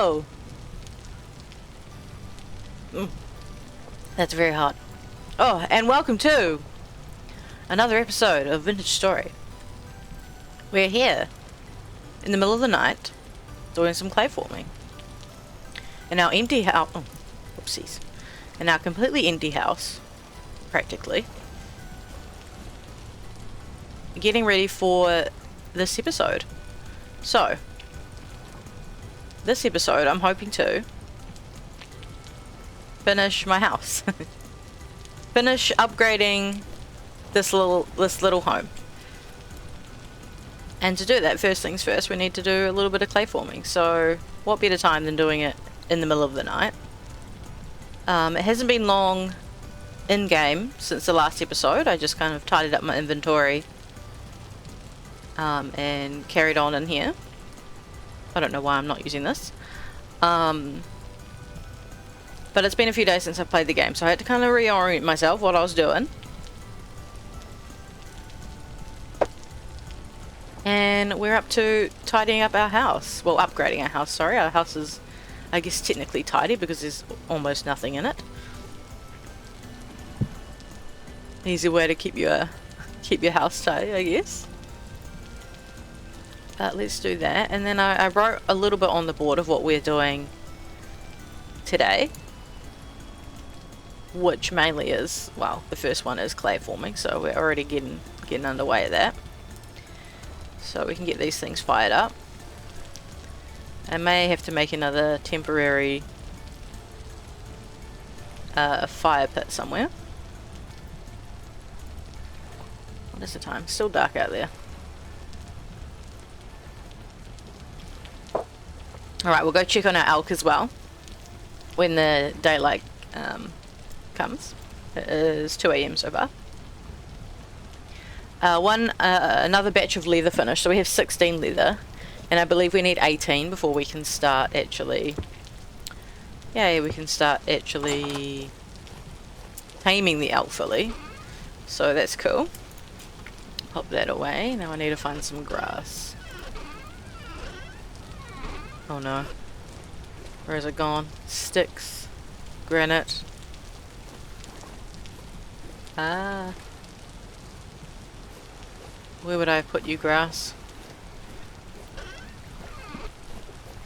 Hello! That's very hot. Oh, and welcome to another episode of Vintage Story. We're here in the middle of the night doing some clay forming. In our empty house. Oh, whoopsies. In our completely empty house, practically. Getting ready for this episode. So, this episode I'm hoping to finish my house. Finish upgrading this little home. And to do that, first things first, we need to do a little bit of clay forming. So, what better time than doing it in the middle of the night? It hasn't been long in game since the last episode. I just kind of tidied up my inventory and carried on in here. I don't know why I'm not using this. But it's been a few days since I played the game, so I had to kind of reorient myself what I was doing. And we're up to tidying up our house. Well, upgrading our house, sorry. Our house is, I guess, technically tidy because there's almost nothing in it. Easy way to keep your house tidy, I guess. But let's do that. And then I wrote a little bit on the board of what we're doing today. Which mainly is, well, the first one is clay forming, so we're already getting underway at that. So we can get these things fired up. I may have to make another temporary fire pit somewhere. What is the time? Still dark out there. Alright, we'll go check on our elk as well when the daylight comes. It is 2 AM so far. Another batch of leather finished, so we have 16 leather, and I believe we need 18 before we can start actually, we can start actually taming the elk fully, so that's cool. Pop that away. Now I need to find some grass. Oh no, where is it gone? Sticks, granite. Where would I put you, grass?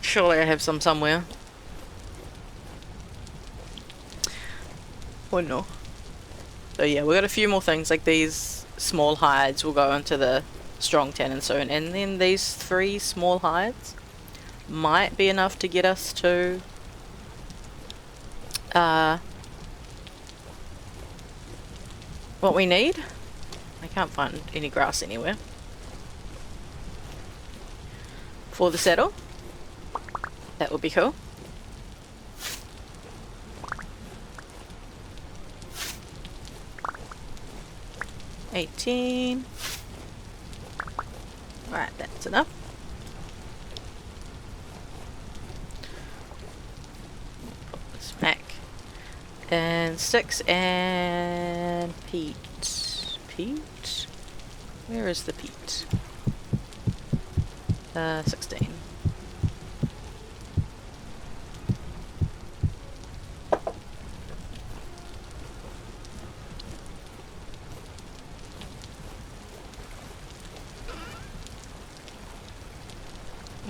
Surely I have some somewhere. Oh no. So yeah, we got a few more things, like these small hides will go into the strong tannin soon, and then these 3 small hides might be enough to get us to what we need. I can't find any grass anywhere for the saddle. That would be cool. $18. Right, that's enough. Put this back. And sticks and peat. Peat? Where is the peat? 16.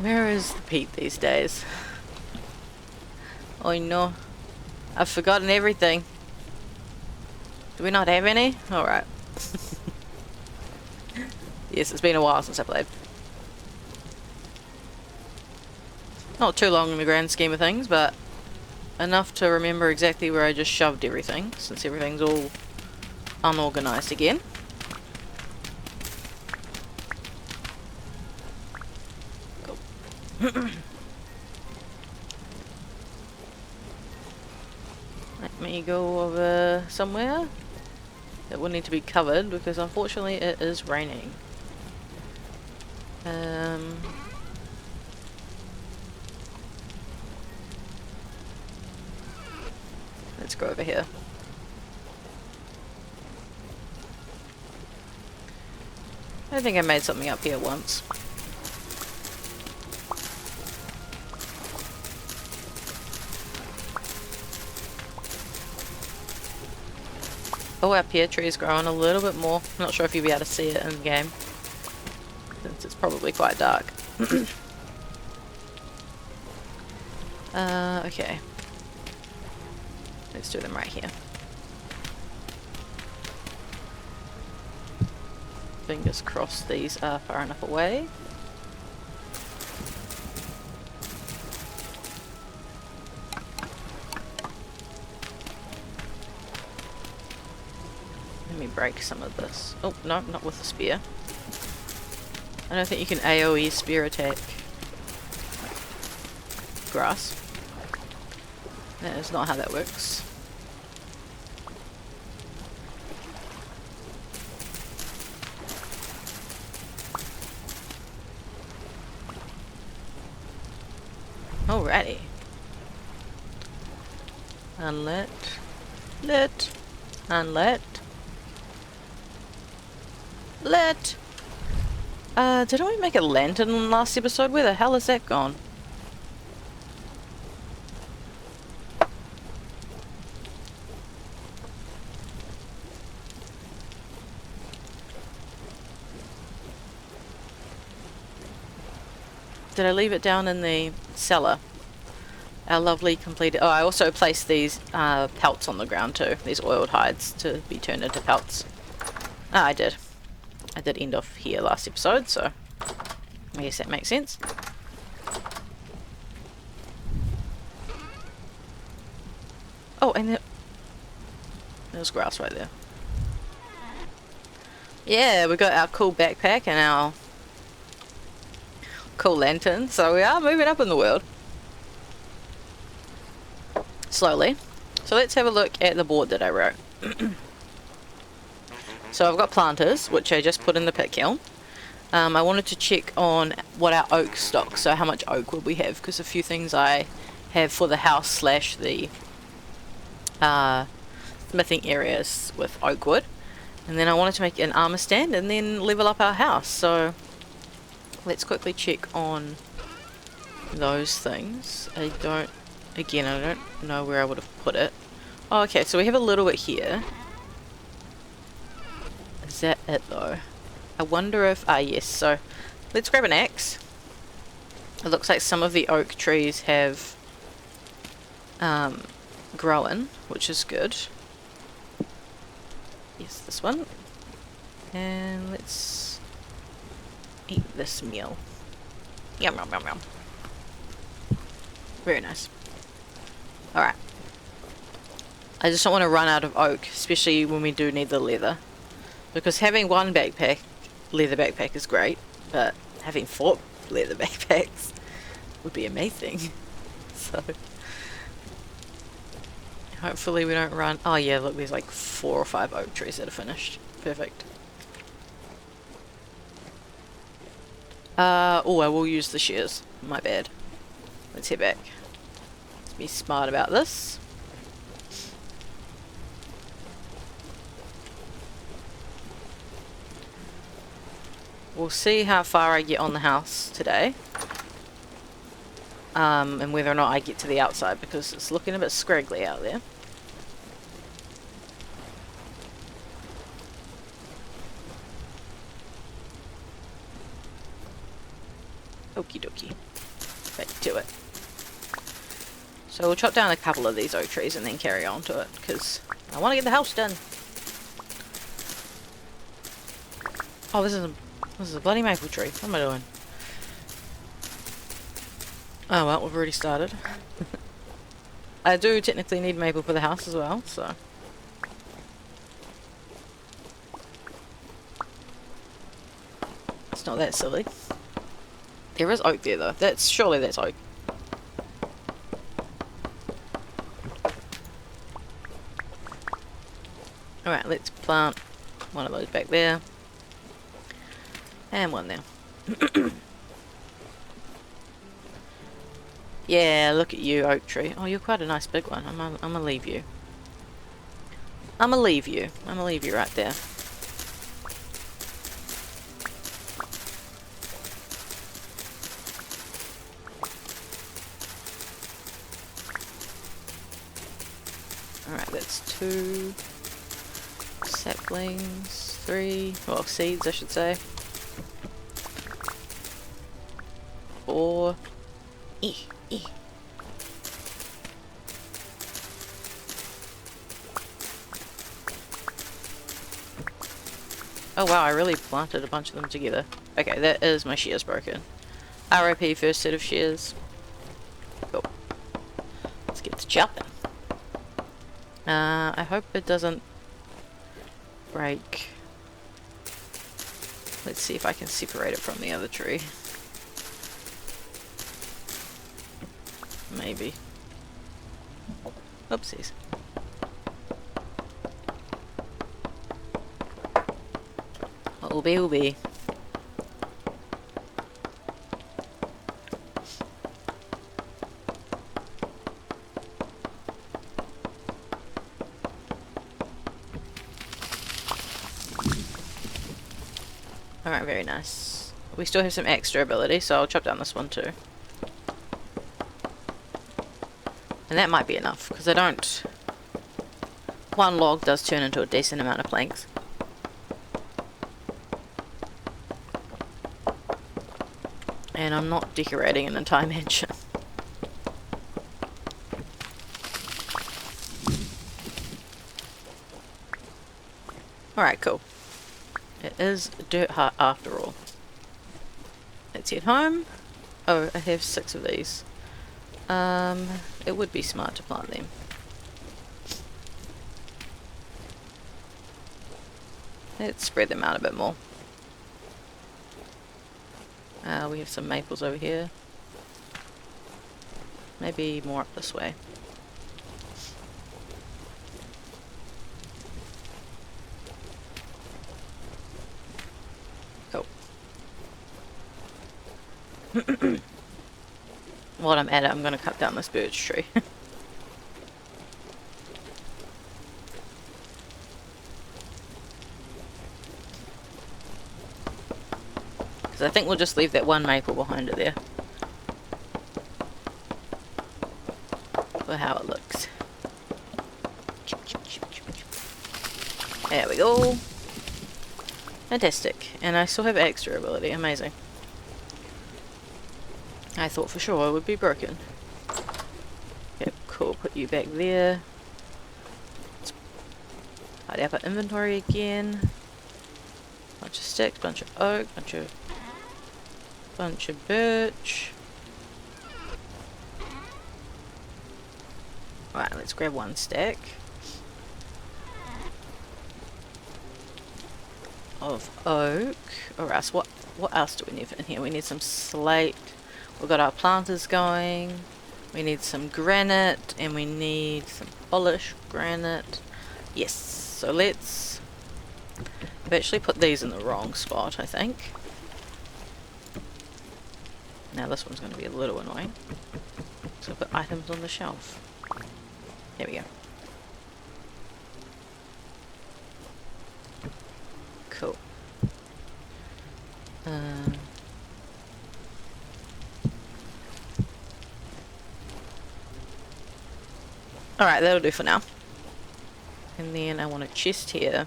Where is the peat these days? Oh no. I've forgotten everything. Do we not have any? Alright. Yes, it's been a while since I played. Not too long in the grand scheme of things, but enough to remember exactly where I just shoved everything, since everything's all unorganized again. Cool. Let me go over somewhere that will need to be covered, because unfortunately it is raining. Let's go over here. I think I made something up here once. Oh, our pear tree is growing a little bit more. I'm not sure if you'll be able to see it in game, since it's probably quite dark. Okay. Let's do them right here. Fingers crossed these are far enough away. Let me break some of this. Oh, no, not with the spear. I don't think you can AoE spear attack grass. That is not how that works. Alrighty. Unlit. Lit. Unlit. Lit. Didn't we make a lantern in the last episode? Where the hell is that gone? Did I leave it down in the cellar? Our lovely completed... Oh, I also placed these pelts on the ground too. These oiled hides to be turned into pelts. Ah, I did. I did end off here last episode, so I guess that makes sense. Oh, and there's grass right there. Yeah, we got our cool backpack and our cool lantern, so we are moving up in the world. Slowly. So let's have a look at the board that I wrote. So I've got planters, which I just put in the pit kiln. I wanted to check on what our oak stock, so how much oak would we have, because a few things I have for the house slash the smithing areas with oak wood. And then I wanted to make an armor stand and then level up our house, so let's quickly check on those things. I don't know where I would have put it. Oh, okay, so we have a little bit here. Is that it though? I wonder if... Ah, yes, so let's grab an axe. It looks like some of the oak trees have grown, which is good. Yes, this one. And let's eat this meal. Yum, yum, yum, yum. Very nice. Alright. I just don't want to run out of oak, especially when we do need the leather. Because having one backpack, leather backpack, is great, but having 4 leather backpacks would be amazing. So, hopefully we don't run... Oh yeah, look, there's like 4 or 5 oak trees that are finished. Perfect. Oh, I will use the shears. My bad. Let's head back. Let's be smart about this. We'll see how far I get on the house today. And whether or not I get to the outside, because it's looking a bit scraggly out there. Okie dokie. Back to it. So we'll chop down a couple of these oak trees and then carry on to it, because I want to get the house done. Oh, this is a bloody maple tree. What am I doing? Oh well, we've already started. I do technically need maple for the house as well, so... It's not that silly. There is oak there though. Surely that's oak. Alright, let's plant one of those back there. And one there. Yeah, look at you, oak tree. Oh, you're quite a nice big one. I'm gonna leave you. I'm gonna leave you right there. Alright, that's 2. saplings, 3, well, seeds I should say. 4. Eh. Oh wow, I really planted a bunch of them together. Okay, that is my shears broken. RIP first set of shears. Cool. Let's get to chopping. I hope it doesn't break. Let's see if I can separate it from the other tree. Maybe. Oopsies. Will be. Alright, very nice. We still have some extra ability, so I'll chop down this one too. And that might be enough, because I don't... One log does turn into a decent amount of planks. And I'm not decorating an entire mansion. Alright, cool. It is dirt hut after all. Let's head home. Oh, I have 6 of these. It would be smart to plant them. Let's spread them out a bit more. We have some maples over here. Maybe more up this way. Cool. While I'm at it, I'm going to cut down this birch tree. I think we'll just leave that one maple behind it there. For how it looks. There we go. Fantastic. And I still have extra ability. Amazing. I thought for sure I would be broken. Yep, cool. Put you back there. Let's tidy up our inventory again. Bunch of sticks, bunch of oak, bunch of birch. Alright, let's grab one stack of oak. Or else, what else do we need in here? We need some slate. We've got our planters going. We need some granite, and we need some polished granite. Yes, so let's... I've actually put these in the wrong spot, I think. Now this one's going to be a little annoying. So put items on the shelf. There we go. Cool. Alright, that'll do for now. And then I want a chest here.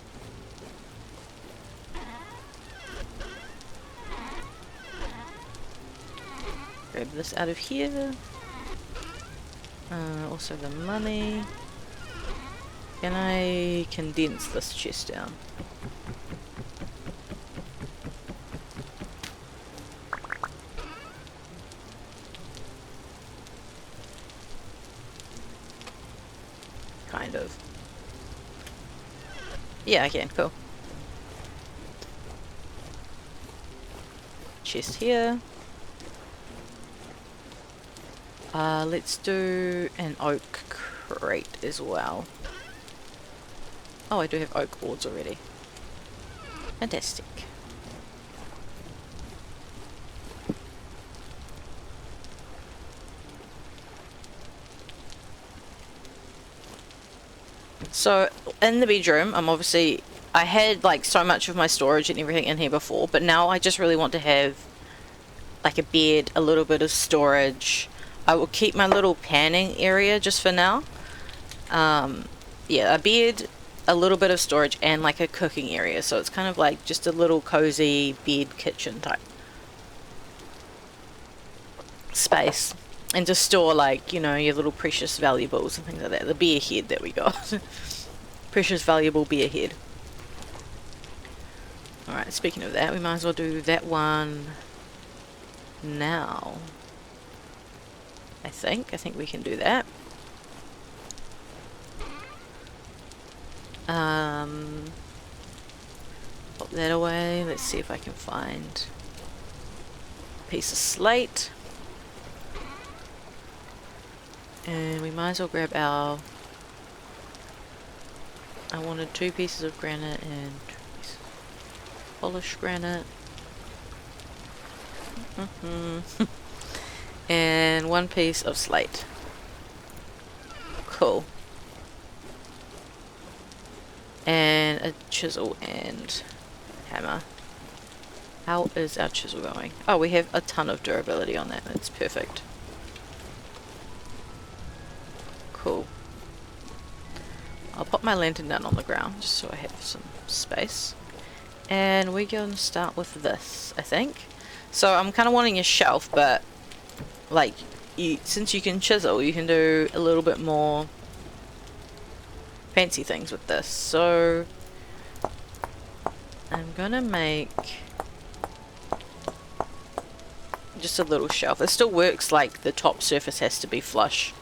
Grab this out of here. Also the money. Can I condense this chest down? Kind of. Yeah, I can. Cool. Chest here. Let's do an oak crate as well. Oh, I do have oak boards already. Fantastic. So, in the bedroom, I had like so much of my storage and everything in here before, but now I just really want to have like a bed, a little bit of storage. I will keep my little panning area just for now. Yeah, a bed, a little bit of storage and like a cooking area, so it's kind of like just a little cozy bed kitchen type space, and to store like, you know, your little precious valuables and things like that. The beer head that we got. Precious valuable beer head. Alright, speaking of that, we might as well do that one now. I think we can do that. Pop that away. Let's see if I can find a piece of slate. And we might as well grab our... I wanted 2 pieces of granite and 2 pieces of polished granite. And 1 piece of slate. Cool. And a chisel and hammer. How is our chisel going? Oh, we have a ton of durability on that. That's perfect. Cool. I'll put my lantern down on the ground just so I have some space. And we're going to start with this, I think. So I'm kind of wanting a shelf, but like, since you can chisel, you can do a little bit more fancy things with this. So I'm gonna make just a little shelf. It still works, like the top surface has to be flush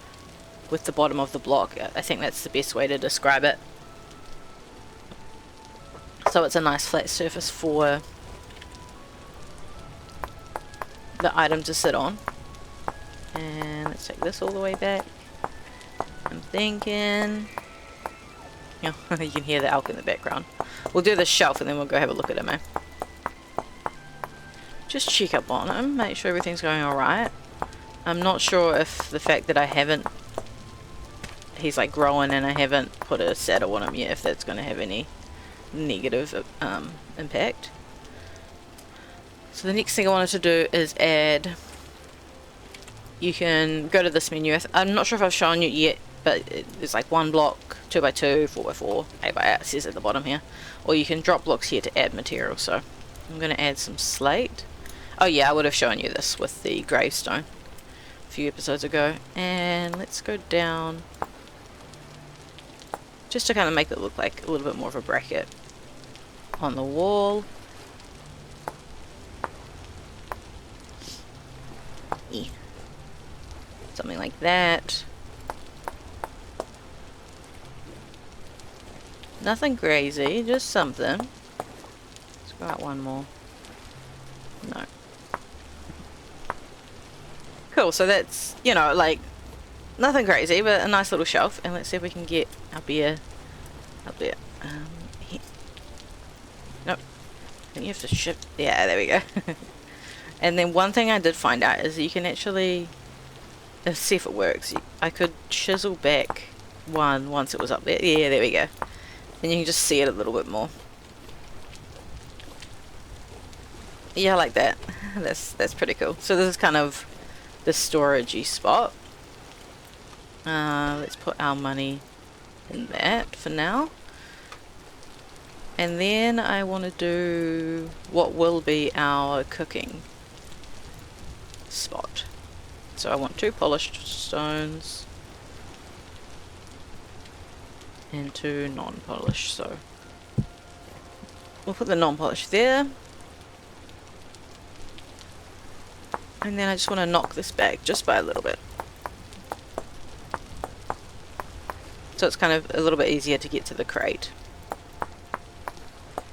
with the bottom of the block. I think that's the best way to describe it. So it's a nice flat surface for the item to sit on. And let's take this all the way back. I'm thinking... you can hear the elk in the background. We'll do the shelf and then we'll go have a look at him, eh? Just check up on him, make sure everything's going alright. I'm not sure if the fact that I haven't... he's like growing and I haven't put a saddle on him yet, if that's going to have any negative impact. So the next thing I wanted to do is add... you can go to this menu. I'm not sure if I've shown you yet, but there's like 1 block, 2x2, 4x4, 8x8, it says at the bottom here. Or you can drop blocks here to add material. So I'm going to add some slate. Oh yeah, I would have shown you this with the gravestone a few episodes ago. And let's go down just to kind of make it look like a little bit more of a bracket on the wall. Yeah. Something like that. Nothing crazy, just something. Let's go out 1 more. No. Cool, so that's, you know, like, nothing crazy, but a nice little shelf. And let's see if we can get our beer up there. Here. Nope. I think you have to shift. Yeah, there we go. And then one thing I did find out is you can actually... let's see if it works. I could chisel back 1 once it was up there. Yeah, there we go. And you can just see it a little bit more. Yeah, I like that. That's pretty cool. So this is kind of the storagey spot. Let's put our money in that for now. And then I want to do what will be our cooking spot. So I want 2 polished stones and 2 non-polished. So we'll put the non-polished there. And then I just want to knock this back just by a little bit. So it's kind of a little bit easier to get to the crate.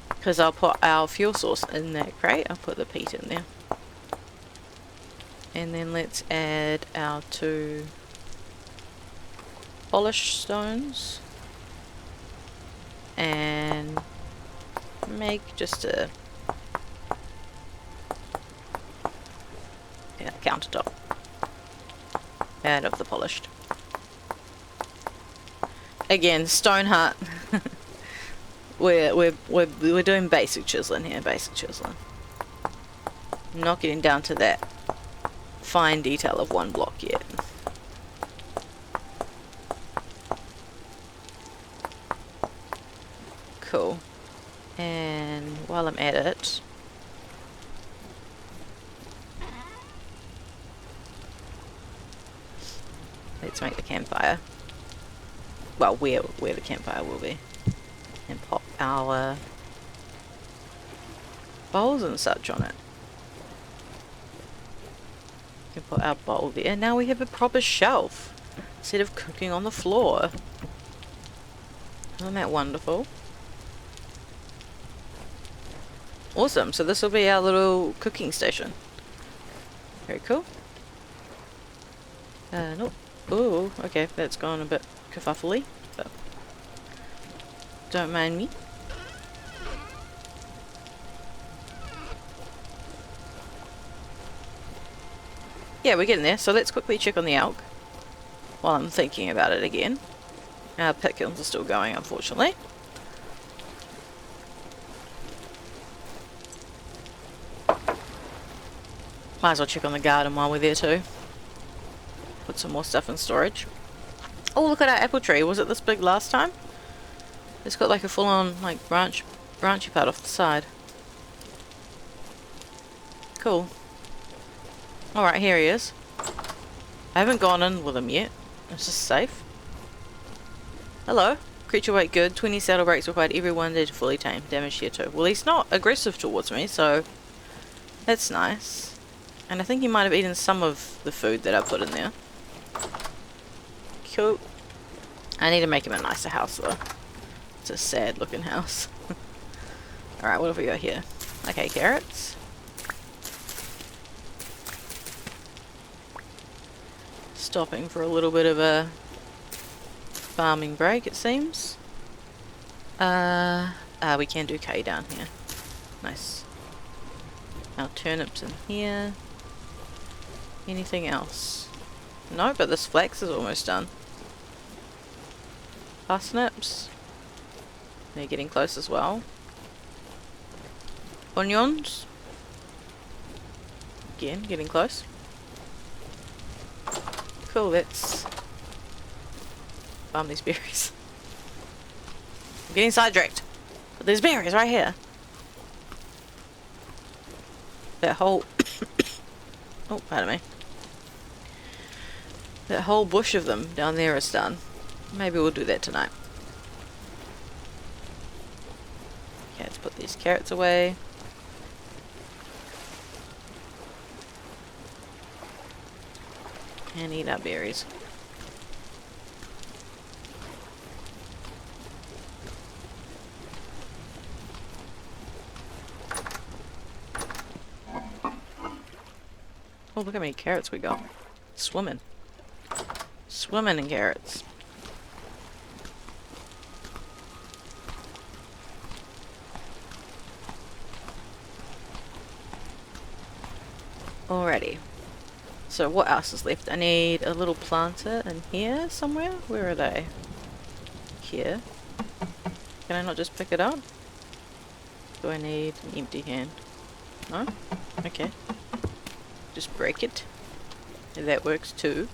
Because I'll put our fuel source in that crate. I'll put the peat in there. And then let's add our 2 polished stones. And make just a countertop out of the polished. Again, stone hut. we're doing basic chiseling here, basic chiseling. I'm not getting down to that fine detail of 1 block yet. Cool. And while I'm at it, let's make the campfire. Well, where the campfire will be. And pop our bowls and such on it. We can put our bowl there. And now we have a proper shelf instead of cooking on the floor. Isn't that wonderful? Awesome. So this will be our little cooking station. Very cool. Nope. Ooh, okay, that's gone a bit kerfuffly, but don't mind me. Yeah, we're getting there, so let's quickly check on the elk while I'm thinking about it again. Our pit kilns are still going, unfortunately. Might as well check on the garden while we're there too. Put some more stuff in storage. Oh, look at our apple tree. Was it this big last time? It's got like a full-on like branchy part off the side. Cool. Alright, here he is. I haven't gone in with him yet. It's just safe. Hello. Creature weight good. 20 saddle breaks required every 1 day to fully tame. Damage here too. Well, he's not aggressive towards me, so that's nice. And I think he might have eaten some of the food that I put in there. Cool. I need to make him a nicer house though. It's a sad looking house. Alright, what have we got here? Okay, carrots. Stopping for a little bit of a farming break, it seems. We can do K down here. Nice. Our turnips in here. Anything else? No, but this flax is almost done. Parsnips. They're getting close as well. Onions. Again, getting close. Cool, let's farm these berries. I'm getting sidetracked. But there's berries right here. That whole... oh, pardon me. That whole bush of them down there is done. Maybe we'll do that tonight. Okay, let's put these carrots away. And eat our berries. Oh, look how many carrots we got. Swimming. Swimming in carrots. Alrighty. So what else is left? I need a little planter in here somewhere. Where are they? Here. Can I not just pick it up? Do I need an empty hand? No? Okay. Just break it. And that works too.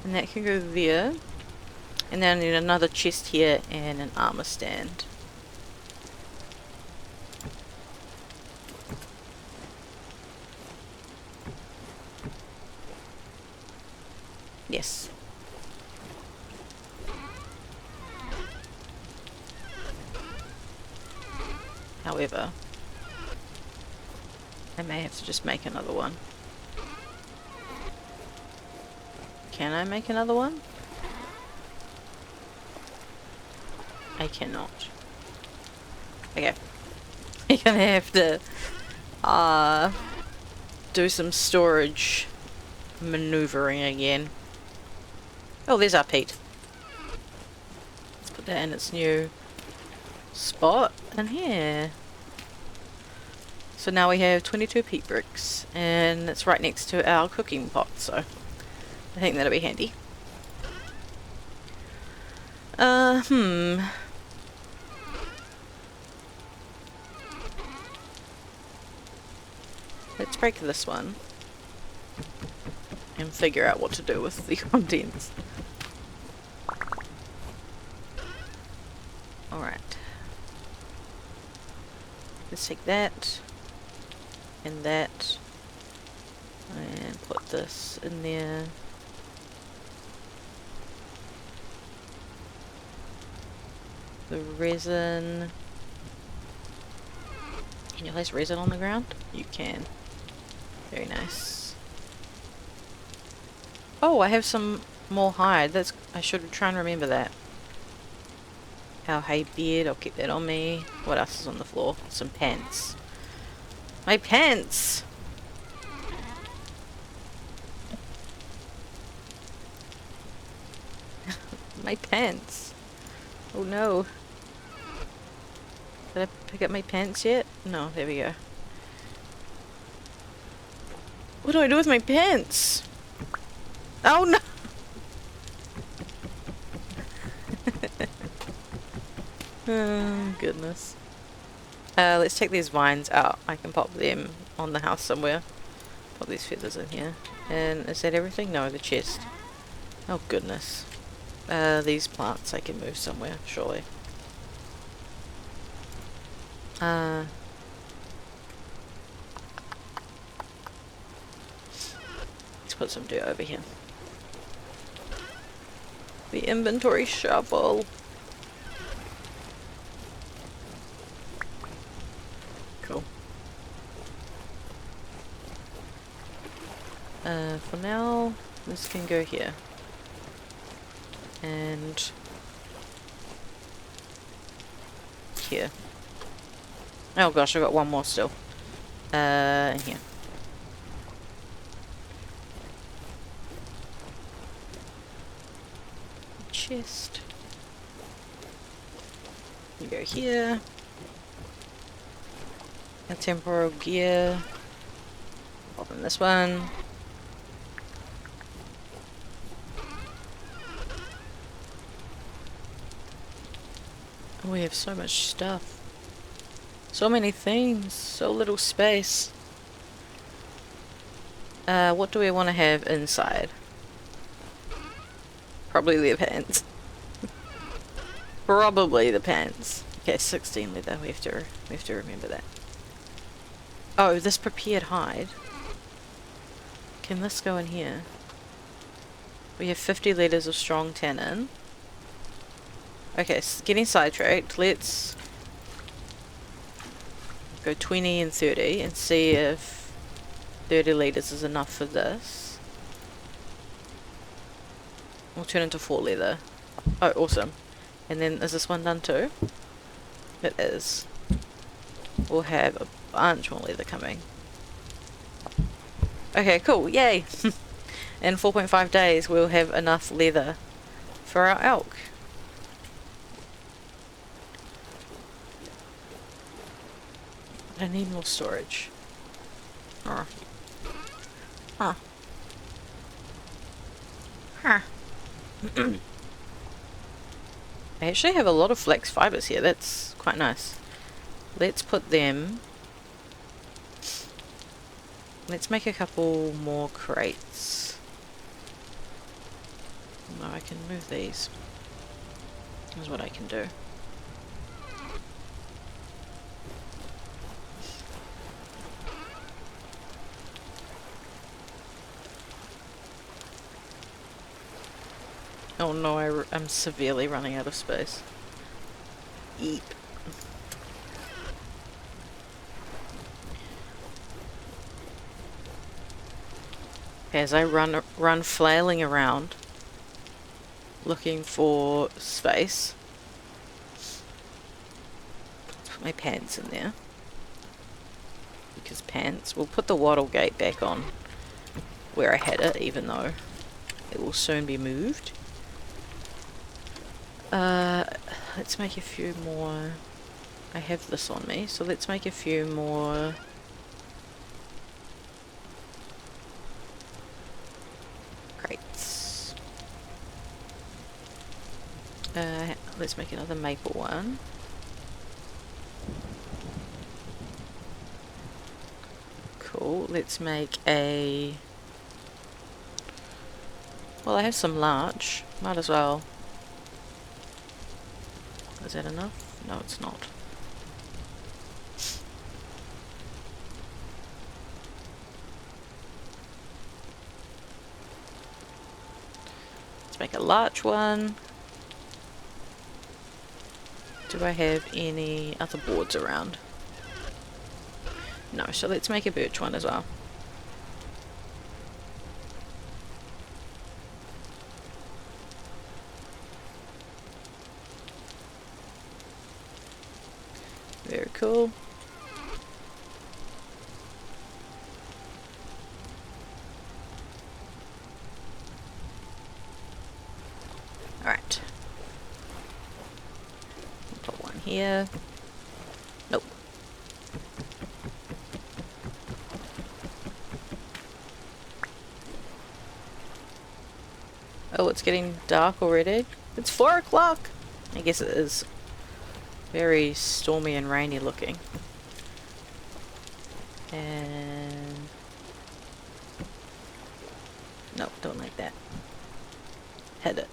And that can go there. And then I need another chest here and an armor stand. Yes. However, I may have to just make another one. Can I make another one? I cannot. Okay. You're gonna have to do some storage maneuvering again. Oh, there's our peat. Let's put that in its new spot in here. So now we have 22 peat bricks, and it's right next to our cooking pot, so I think that'll be handy. Let's break this one and figure out what to do with the contents. Alrighty. Let's take that and that and put this in there. The resin. Can you place resin on the ground? You can. Very nice. Oh, I have some more hide. I should try and remember that. Our hay beard, I'll keep that on me. What else is on the floor? Some pants. My pants! My pants. Oh no. Did I pick up my pants yet? No, there we go. What do I do with my pants? Oh no! Oh goodness. Let's take these vines out. I can pop them on the house somewhere. Pop these feathers in here. And is that everything? No, the chest. Oh goodness. These plants I can move somewhere, surely. Let's put some dirt over here. The inventory shovel. Cool. For now, this can go here. And here. Oh gosh, I've got one more still. In here. Chest. You go here. A temporal gear. Open this one. Oh, we have so much stuff. So many things. So little space. What do we want to have inside? Probably the pants. Probably the pants. Okay, 16 leather. We have to remember that. Oh, this prepared hide. Can this go in here? We have 50 litres of strong tannin. Okay, getting sidetracked. Let's go 20 and 30 and see if 30 litres is enough for this. We'll turn into 4 leather. Oh, awesome. And then, is this one done too? It is. We'll have a bunch more leather coming. Okay, cool. Yay! In 4.5 days, we'll have enough leather for our elk. I need more storage. Oh. Huh. Huh. I actually have a lot of flax fibers here. That's quite nice. Let's put them... Let's make a couple more crates. No, I can move these. That's what I can do. Oh no, I'm severely running out of space. Eep. As I run flailing around, looking for space. Put my pants in there. Because pants. We'll put the wattle gate back on where I had it, even though it will soon be moved. Let's make a few more. I have this on me, so let's make a few more. Crates. Let's make another maple one. Cool. Let's make a. Well, I have some larch. Might as well. Is that enough? No, it's not. Let's make a larch one. Do I have any other boards around? No, so let's make a birch one as well. Very cool. Alright. Put one here. Nope. Oh, it's getting dark already. It's 4 o'clock. I guess it is. Very stormy and rainy looking. And no, don't like that. Hit it.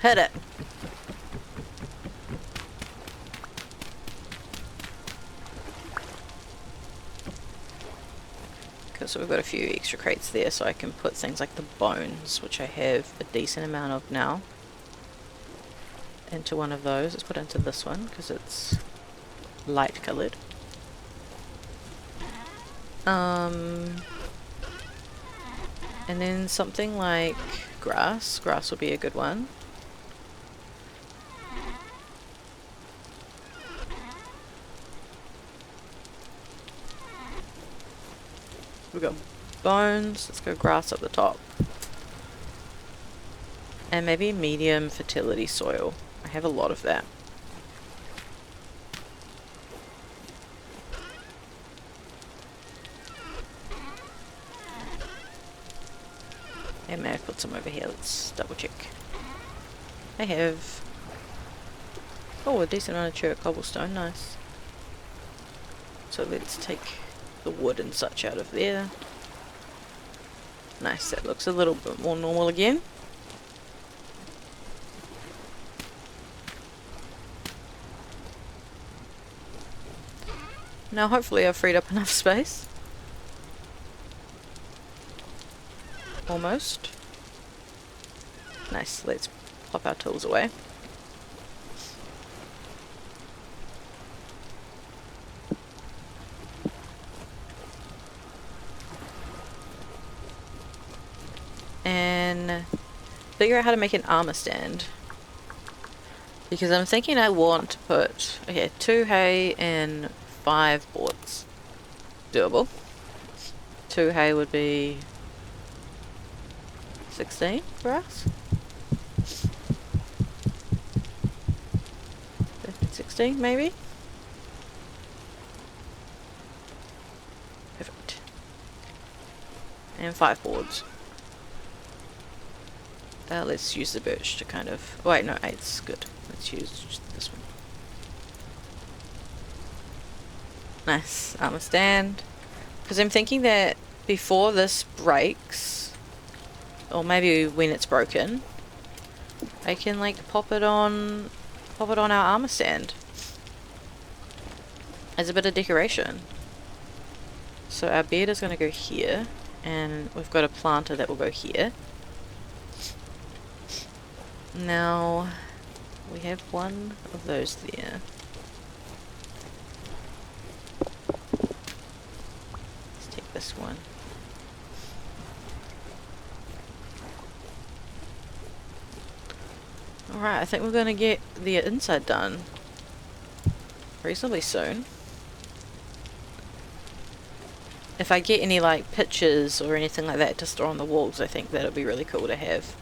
Hit it. Okay, so we've got a few extra crates there, so I can put things like the bones, which I have a decent amount of now, into one of those. Let's put it into this one because it's light coloured. And then something like grass. Grass would be a good one. We've got bones. Let's go grass up the top. And maybe medium fertility soil. I have a lot of that. I may have put some over here. Let's double check. I have... oh, a decent amount of chert cobblestone. Nice. So let's take the wood and such out of there. Nice. That looks a little bit more normal again. Now hopefully I've freed up enough space. Almost. Nice, let's pop our tools away. And figure out how to make an armor stand. Because I'm thinking I want to put, okay, 2 hay and 5 boards. Doable. 2 hay would be 16 for us. 16 maybe? Perfect. And 5 boards. Let's use the birch to kind of... oh, wait, no, 8's good. Let's use just this one. Nice. Armor stand. Because I'm thinking that before this breaks, or maybe when it's broken, I can like pop it on our armor stand as a bit of decoration. So our bed is going to go here, and we've got a planter that will go here. Now we have one of those there. Let's take this one. Alright, I think we're going to get the inside done reasonably soon. If I get any like pictures or anything like that to store on the walls, I think that would be really cool to have.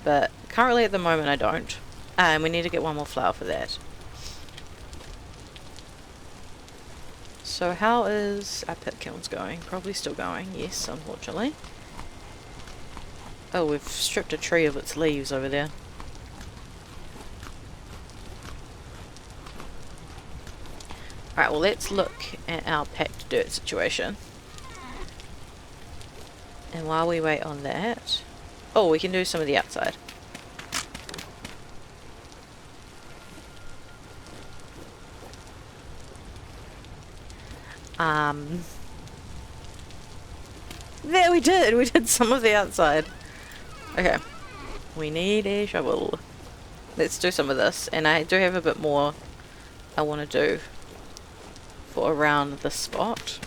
But currently at the moment I don't. And we need to get one more flower for that. So how is our pit kilns going? Probably still going, yes, unfortunately. Oh, we've stripped a tree of its leaves over there. Alright, well let's look at our packed dirt situation. And while we wait on that... oh, we can do some of the outside. There we did! We did some of the outside. Okay. We need a shovel. Let's do some of this. And I do have a bit more I want to do for around this spot.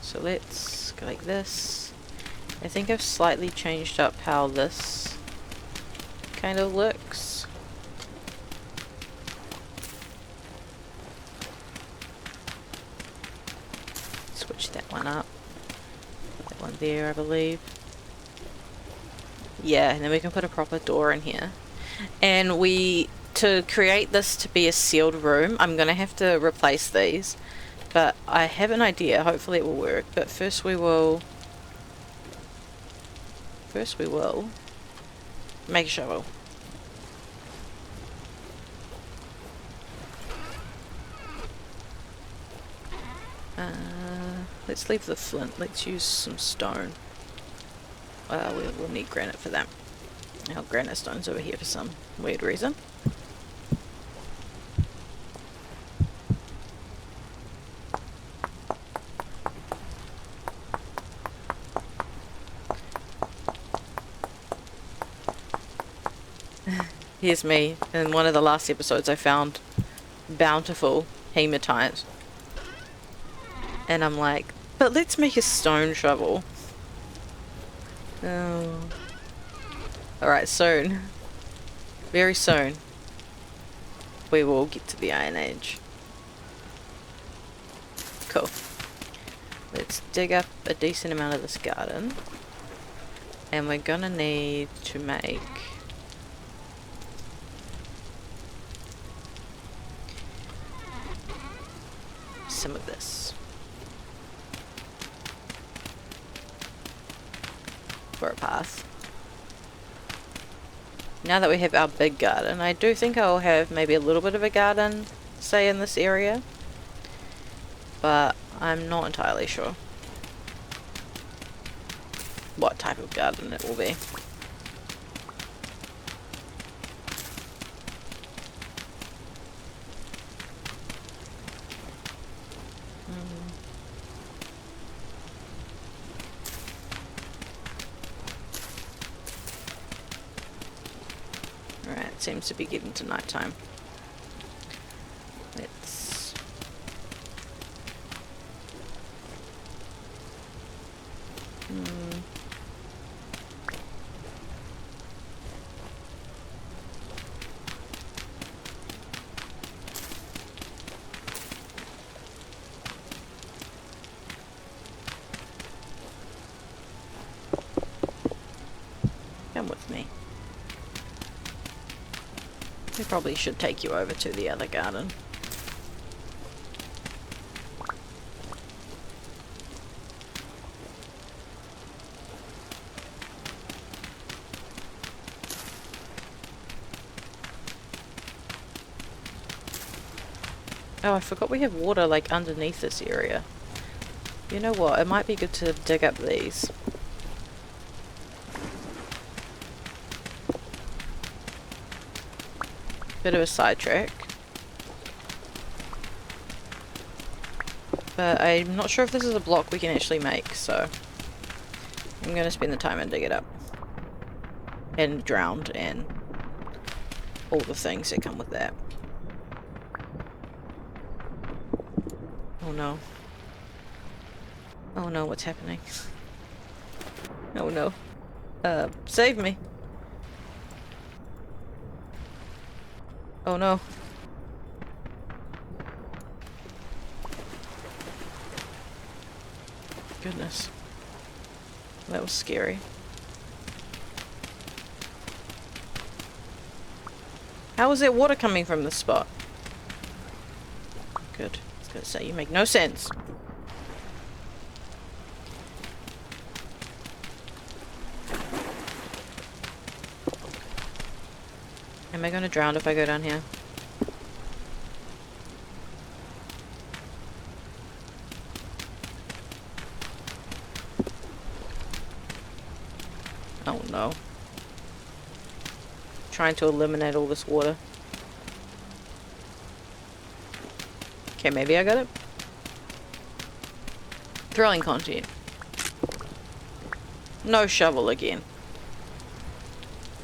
So let's go like this. I think I've slightly changed up how this kind of looks. Switch that one up. That one there, I believe. Yeah, and then we can put a proper door in here. And to create this to be a sealed room, I'm gonna have to replace these. But I have an idea, hopefully it will work. But first we will make a shovel. Let's leave the flint, let's use some stone. We'll need granite for that. Our granite stone's over here for some weird reason. Here's me. In one of the last episodes I found bountiful hematite. And I'm like, but let's make a stone shovel. Oh. Alright, soon. Very soon. We will get to the Iron Age. Cool. Let's dig up a decent amount of this garden. And we're gonna need to make some of this for a path. Now that we have our big garden, I do think I'll have maybe a little bit of a garden, say, in this area, but I'm not entirely sure what type of garden it will be. Alright, seems to be getting to night time. Let's come with me. We probably should take you over to the other garden. Oh, I forgot we have water like underneath this area. You know what? It might be good to dig up these. Bit of a sidetrack. But I'm not sure if this is a block we can actually make, so I'm gonna spend the time and dig it up. And drowned and all the things that come with that. Oh no. Oh no, what's happening? Oh no. Save me. Oh no. Goodness. That was scary. How is there water coming from this spot? Good. I was gonna say, you make no sense. Am I gonna drown if I go down here? Oh no. Trying to eliminate all this water. Okay, maybe I got it. Thrilling content. No shovel again.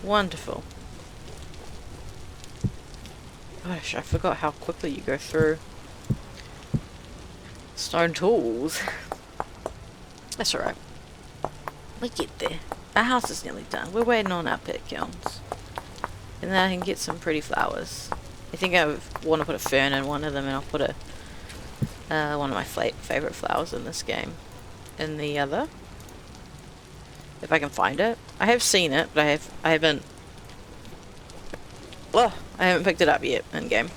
Wonderful. Gosh, I forgot how quickly you go through stone tools. That's alright. We get there. Our house is nearly done. We're waiting on our pet kilns. And then I can get some pretty flowers. I think I want to put a fern in one of them, and I'll put one of my favourite flowers in this game in the other. If I can find it. I have seen it, but I haven't picked it up yet in game.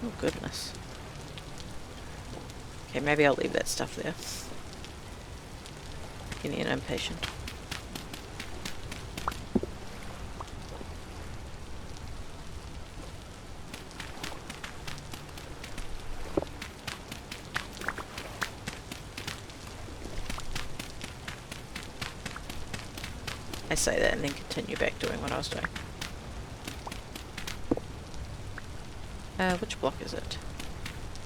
Oh goodness. Okay, maybe I'll leave that stuff there. Getting impatient. I say that and then continue back doing what I was doing. Which block is it?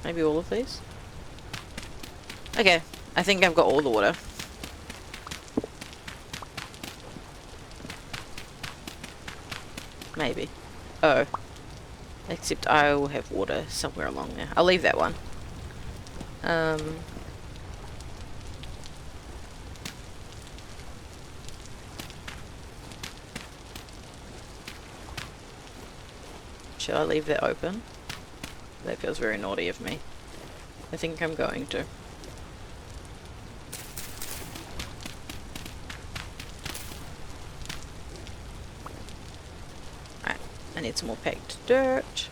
Maybe all of these? Okay, I think I've got all the water. Maybe. Oh. Except I will have water somewhere along there. I'll leave that one. Should I leave that open? That feels very naughty of me. I think I'm going to. Alright, I need some more packed dirt.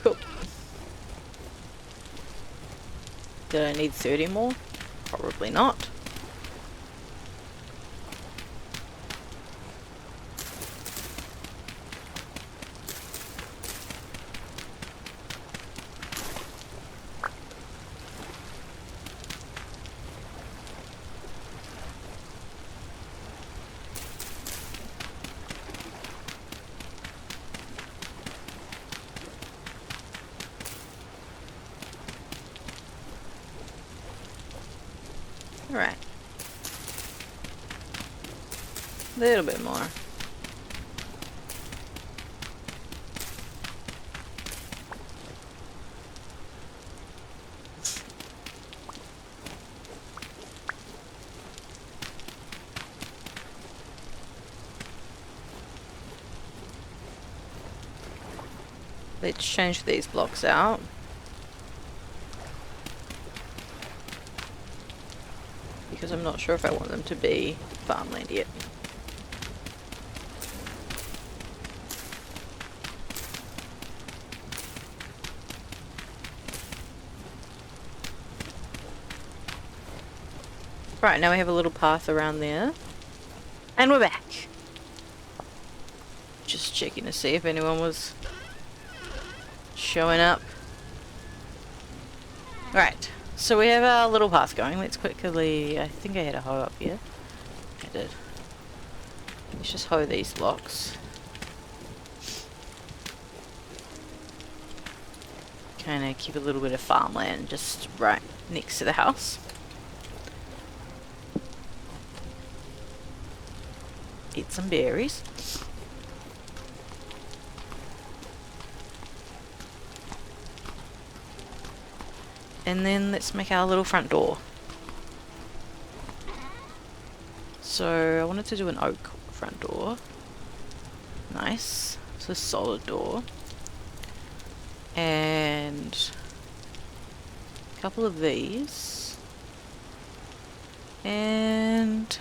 Cool. Did I need 30 more? Probably not. Alright. A little bit more. Let's change these blocks out. Because I'm not sure if I want them to be farmland yet. Right, now we have a little path around there. And we're back. Just checking to see if anyone was showing up. Right, so we have our little path going. Let's quickly... I think I had a hoe up here. I did. Let's just hoe these blocks. Kind of keep a little bit of farmland just right next to the house. Eat some berries. And then let's make our little front door. So I wanted to do an oak front door. Nice. It's a solid door. And a couple of these. And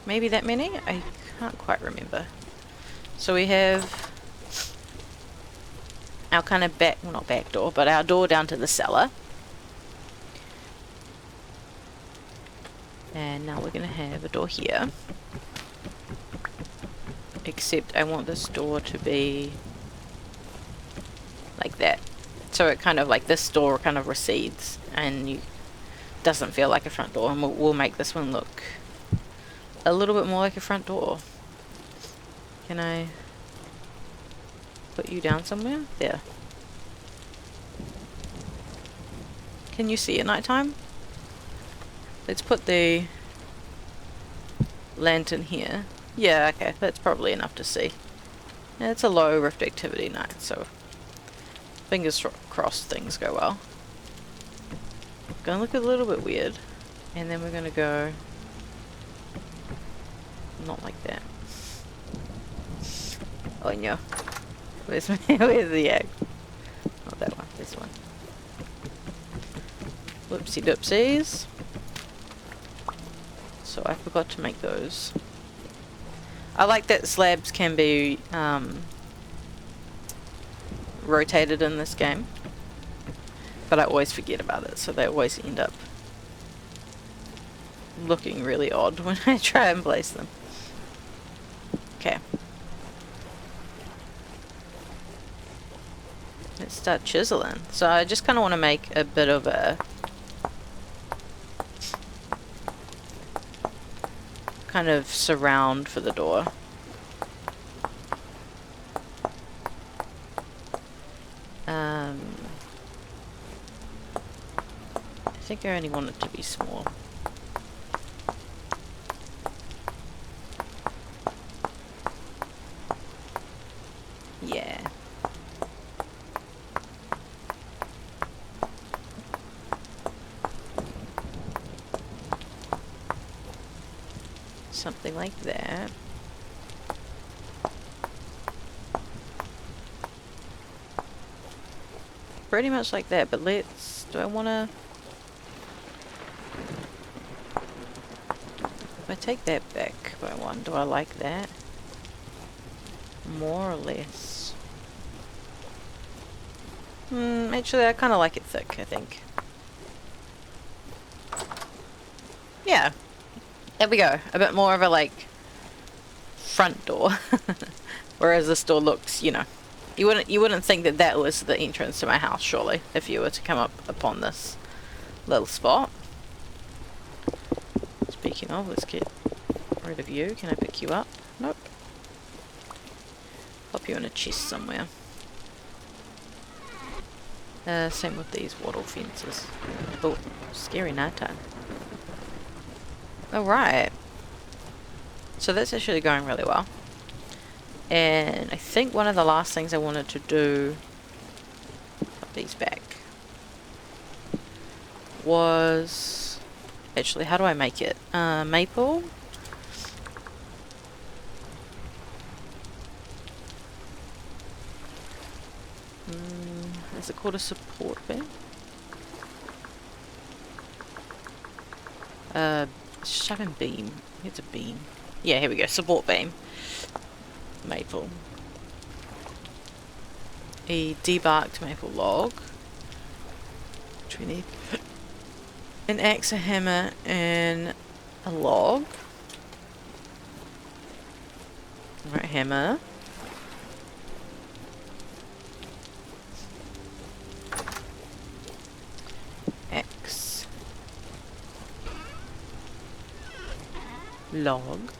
maybe that many? I can't quite remember. So we have our kind of back, well not back door, but our door down to the cellar. And now we're going to have a door here. Except I want this door to be like that. So it kind of like this door kind of recedes and you doesn't feel like a front door, and we'll make this one look a little bit more like a front door. Can I put you down somewhere? There. Can you see at night time? Let's put the lantern here. Yeah, okay, that's probably enough to see. Yeah, it's a low rift activity night, so fingers crossed things go well. Gonna look a little bit weird, and then we're gonna go not like that. Oh no. Where's the egg? Not that one, this one. Whoopsie doopsies. So I forgot to make those. I like that slabs can be rotated in this game, but I always forget about it, so they always end up looking really odd when I try and place them. Okay. Let's start chiseling. So I just kind of want to make a bit of a kind of surround for the door. I think I only want it to be small. Yeah. Something like that. Pretty much like that, but let's... do I want to... if I take that back by one, do I like that? More or less? Actually I kind of like it thick, I think. Yeah. There we go. A bit more of a, like, front door. Whereas this door looks, you know, you wouldn't think that that was the entrance to my house, surely, if you were to come up upon this little spot. Speaking of, let's get rid of you. Can I pick you up? Nope. Pop you in a chest somewhere. Same with these wattle fences. Oh, scary nighttime. Alright. So that's actually going really well. And I think one of the last things I wanted to do, put these back, was actually, how do I make it? Maple. Is it called a support beam? Just type in beam. It's a beam. Yeah, here we go. Support beam. Maple. A debarked maple log. Which we need. An axe, a hammer, and a log. Right, hammer. Axe. Log.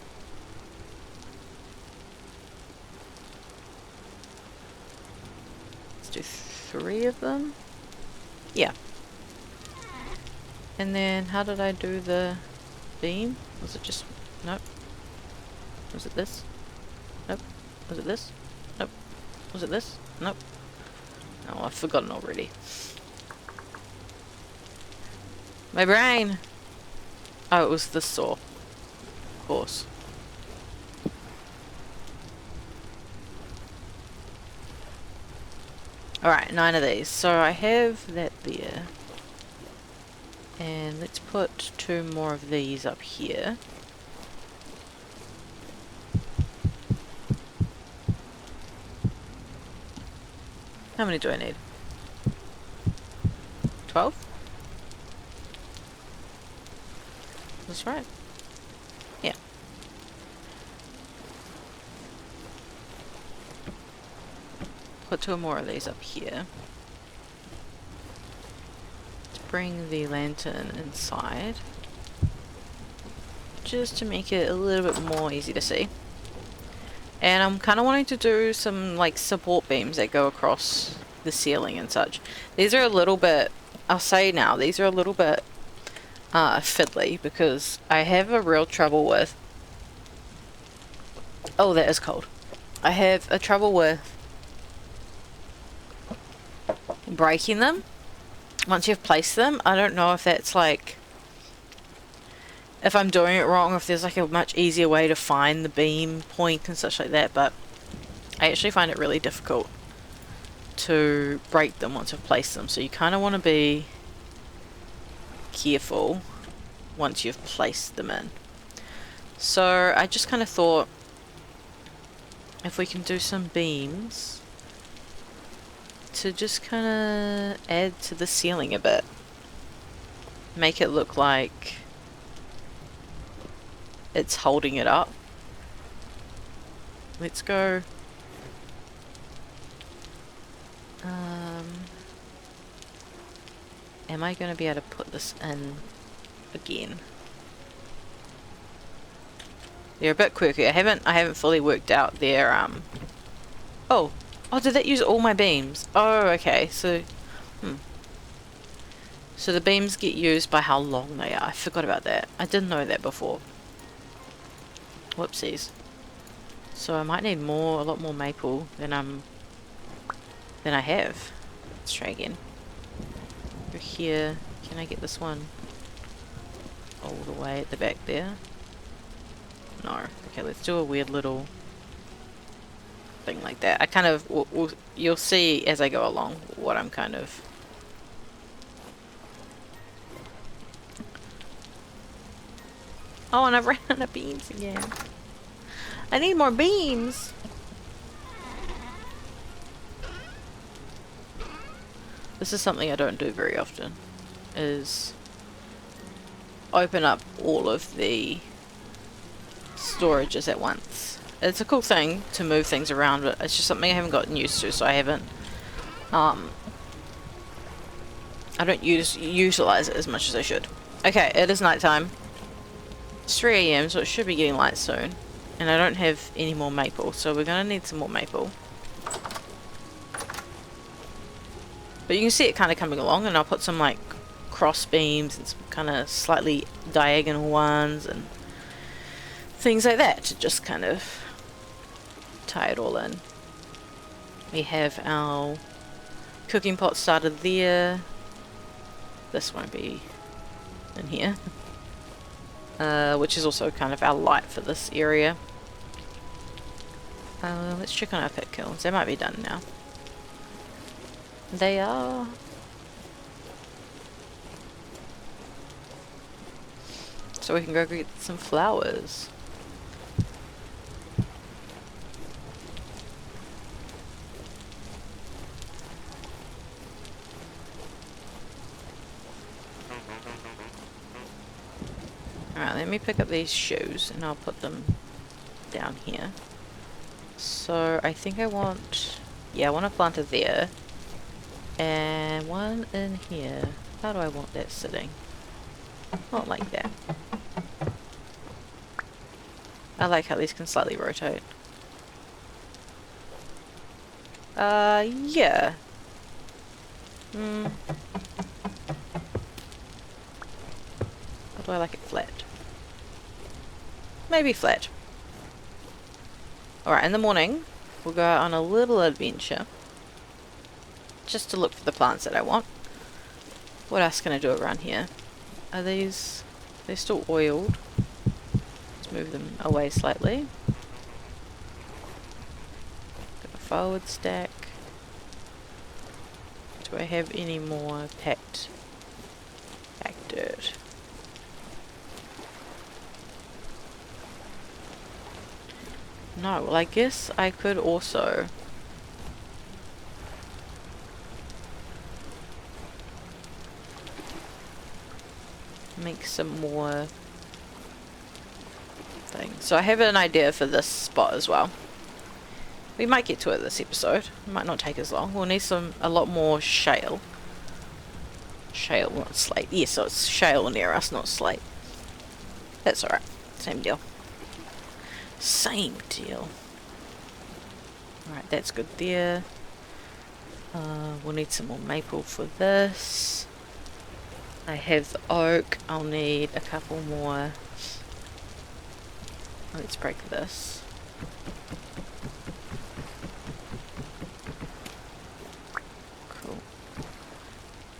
Let's do 3 of them. Yeah. And then how did I do the beam? Was it just... nope. Was it this? Nope. Was it this? Nope. Was it this? Nope. Oh, I've forgotten already. My brain! Oh, it was the saw. Of course. Alright, 9 of these. So I have that there. And let's put 2 more of these up here. How many do I need? 12? That's right. Yeah. Put 2 more of these up here. bring the lantern inside just to make it a little bit more easy to see. And I'm kind of wanting to do some like support beams that go across the ceiling and such. These are a little bit, I'll say now, these are a little bit fiddly because I have a real trouble with, oh that is cold, I have a trouble with breaking them once you've placed them. I don't know if that's like, if I'm doing it wrong, or if there's like a much easier way to find the beam point and such like that, but I actually find it really difficult to break them once I've placed them. So you kind of want to be careful once you've placed them in. So I just kind of thought if we can do some beams to just kind of add to the ceiling a bit, make it look like it's holding it up. Let's go am I going to be able to put this in again? They're a bit quirky. I haven't fully worked out their oh did that use all my beams? Oh okay, so so the beams get used by how long they are. I forgot about that. I didn't know that before. Whoopsies. So I might need a lot more maple than I have. Let's try again. Go here. Can I get this one all the way at the back there? No. Okay, let's do a weird little thing like that. I kind of, you'll see as I go along what I'm kind of. Oh, and I've ran out of beams again. I need more beams. This is something I don't do very often, is open up all of the storages at once. It's a cool thing to move things around, but it's just something I haven't gotten used to, so I haven't I don't utilize it as much as I should. Okay, it is nighttime. It's 3 AM, so it should be getting light soon. And I don't have any more maple, so we're gonna need some more maple. But you can see it kind of coming along, and I'll put some like cross beams and some kind of slightly diagonal ones and things like that to just kind of tie it all in. We have our cooking pot started there. This won't be in here. Which is also kind of our light for this area. Let's check on our pit kilns. They might be done now. They are. So we can go get some flowers. Alright, let me pick up these shoes and I'll put them down here. So I think I want, yeah, I want a planter there. And one in here. How do I want that sitting? Not like that. I like how these can slightly rotate. Yeah. How do I like it flat? Maybe flat. Alright, in the morning, we'll go out on a little adventure. Just to look for the plants that I want. What else can I do around here? Are these... they're still oiled. Let's move them away slightly. Got a forward stack. Do I have any more packed dirt? No, well I guess I could also make some more things. So I have an idea for this spot as well. We might get to it this episode. It might not take as long. We'll need a lot more shale. Shale, not slate. Yes, so it's shale near us, not slate. That's alright. Same deal. Same deal. Alright, that's good there. We'll need some more maple for this. I have the oak. I'll need a couple more. Let's break this. Cool.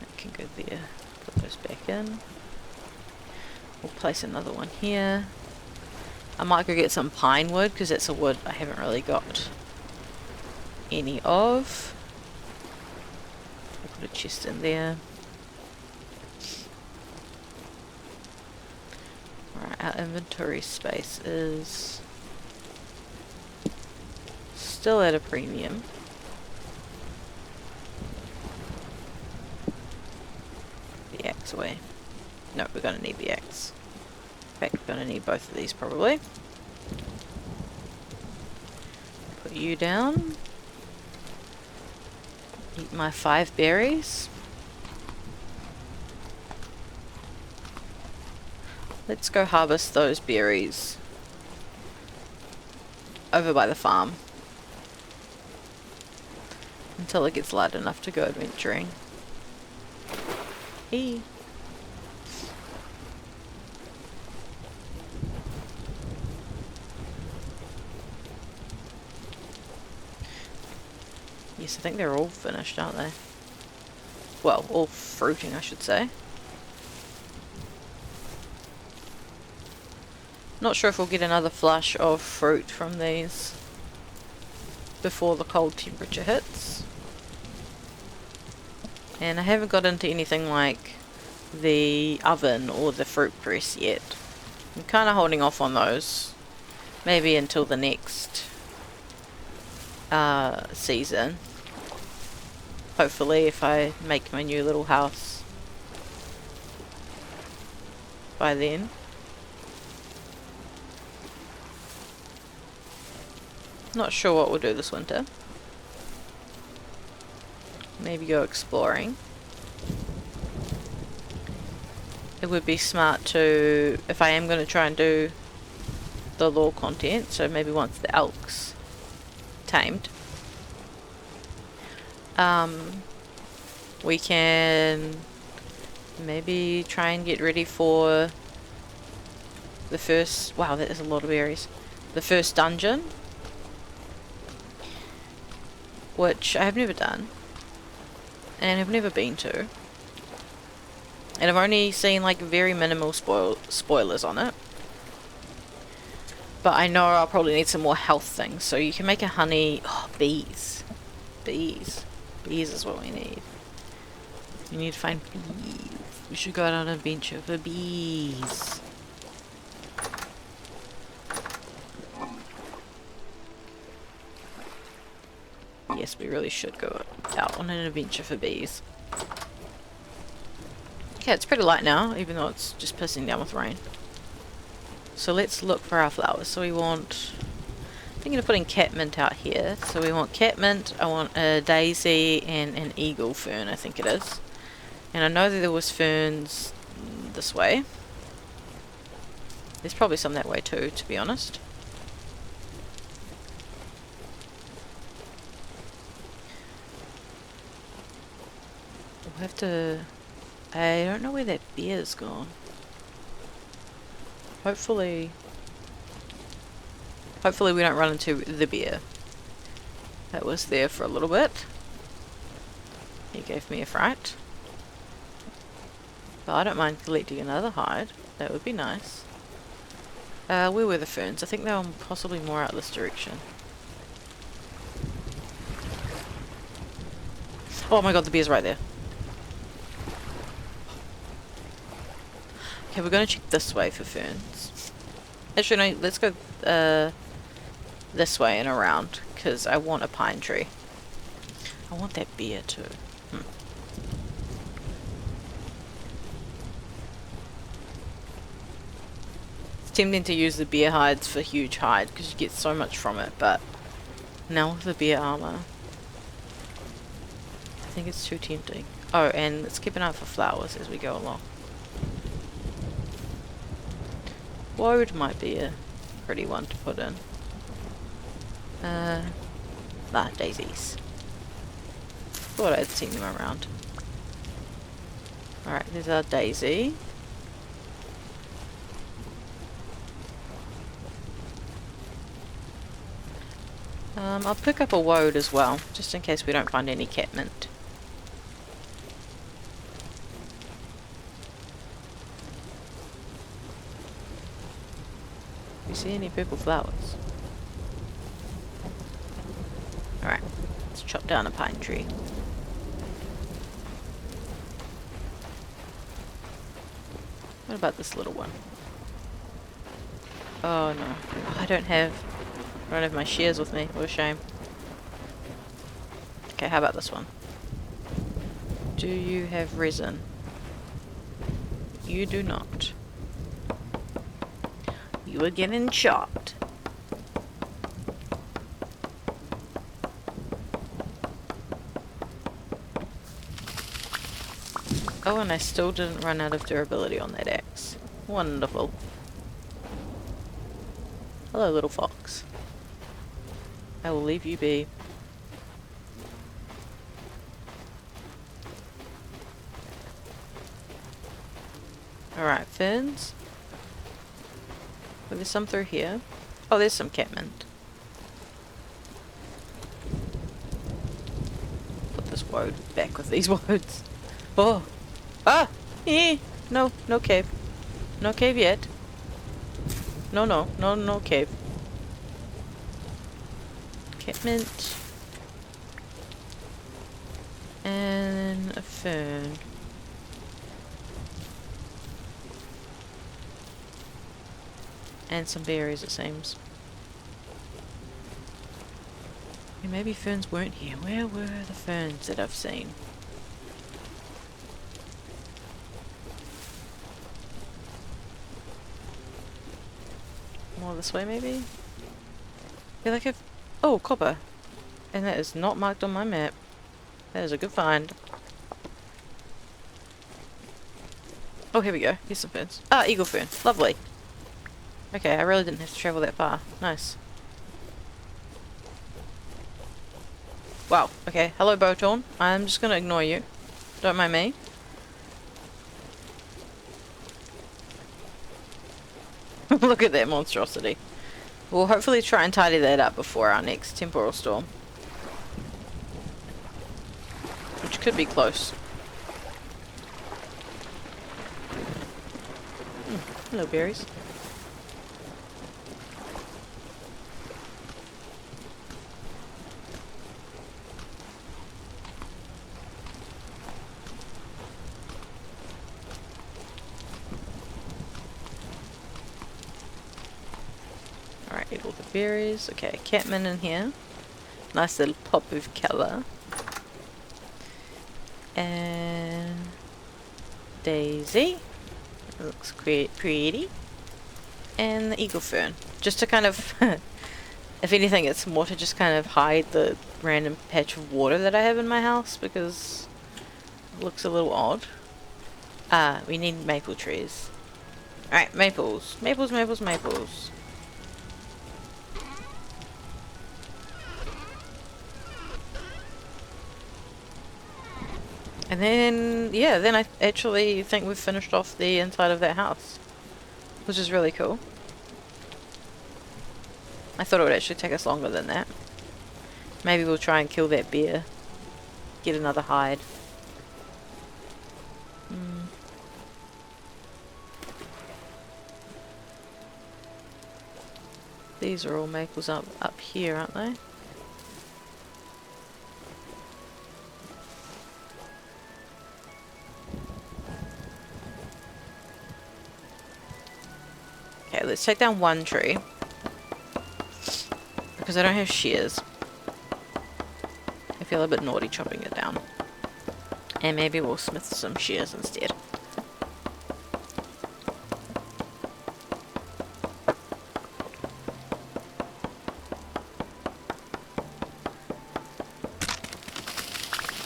That can go there. Put those back in. We'll place another one here. I might go get some pine wood because that's a wood I haven't really got any of. I'll put a chest in there. Alright, our inventory space is still at a premium. The axe away. No, we're going to need the axe. In fact, we're going to need both of these probably. Put you down. Eat my 5 berries. Let's go harvest those berries over by the farm until it gets light enough to go adventuring. Hey. Yes, I think they're all finished, aren't they? Well, all fruiting, I should say. Not sure if we'll get another flush of fruit from these before the cold temperature hits. And I haven't got into anything like the oven or the fruit press yet. I'm kind of holding off on those. Maybe until the next season. Hopefully if I make my new little house by then. Not sure what we'll do this winter. Maybe go exploring. It would be smart to, if I am going to try and do the lore content, so maybe once the elk's tamed, we can maybe try and get ready for the first, wow, that is a lot of berries, the first dungeon, which I have never done and have never been to, and I've only seen like very minimal spoilers on it. But I know I'll probably need some more health things. So you can make a honey... Oh, bees. Bees. Bees is what we need. We need to find bees. We should go out on an adventure for bees. Yes, we really should go out on an adventure for bees. Okay, it's pretty light now, even though it's just pissing down with rain. So let's look for our flowers. So we want, I'm thinking of putting catmint out here. So we want catmint, I want a daisy and an eagle fern, I think it is. And I know that there was ferns this way. There's probably some that way too, to be honest. We'll have to, I don't know where that bear's gone. Hopefully we don't run into the bear that was there for a little bit. He gave me a fright. But I don't mind collecting another hide. That would be nice. Where were the ferns? I think they were possibly more out this direction. Oh my god, the bear's right there. Okay, we're going to check this way for ferns. Actually, no, let's go this way and around, because I want a pine tree. I want that bear too. It's tempting to use the bear hides for huge hide, because you get so much from it, but now with the bear armor, I think it's too tempting. Oh, and let's keep an eye for flowers as we go along. Woad might be a pretty one to put in. Daisies. Thought I'd seen them around. Alright, there's our daisy. I'll pick up a woad as well, just in case we don't find any catmint. Do you see any purple flowers? Alright, let's chop down a pine tree. What about this little one? Oh no, I don't have my shears with me. What a shame. Okay, how about this one? Do you have resin? You do not. You are getting chopped. Oh, and I still didn't run out of durability on that axe. Wonderful. Hello, little fox. I will leave you be. Alright, ferns. Well, there's some through here. Oh, there's some catmint. Put this woad back with these woads. Oh! Ah! Eh! No, no cave. No cave yet. No cave. Catmint. And a fern. And some berries, it seems. Yeah, maybe ferns weren't here. Where were the ferns that I've seen? More this way, maybe? I feel like I've... Oh, copper. And that is not marked on my map. That is a good find. Oh, here we go. Here's some ferns. Ah, eagle fern. Lovely. Okay, I really didn't have to travel that far. Nice. Wow. Okay. Hello, Bowtorn. I'm just gonna ignore you. Don't mind me. Look at that monstrosity. We'll hopefully try and tidy that up before our next temporal storm. Which could be close. Hello, berries. Alright, eat all the berries. Okay, catmint in here. Nice little pop of colour. And daisy. It looks pretty. And the eagle fern. Just to kind of, if anything, it's more to just kind of hide the random patch of water that I have in my house because it looks a little odd. Ah, we need maple trees. Alright, maples. Maples, maples, maples. And then, yeah, then I actually think we've finished off the inside of that house. Which is really cool. I thought it would actually take us longer than that. Maybe we'll try and kill that bear. Get another hide. These are all maples up here, aren't they? Okay, let's take down one tree. Because I don't have shears. I feel a bit naughty chopping it down. And maybe we'll smith some shears instead.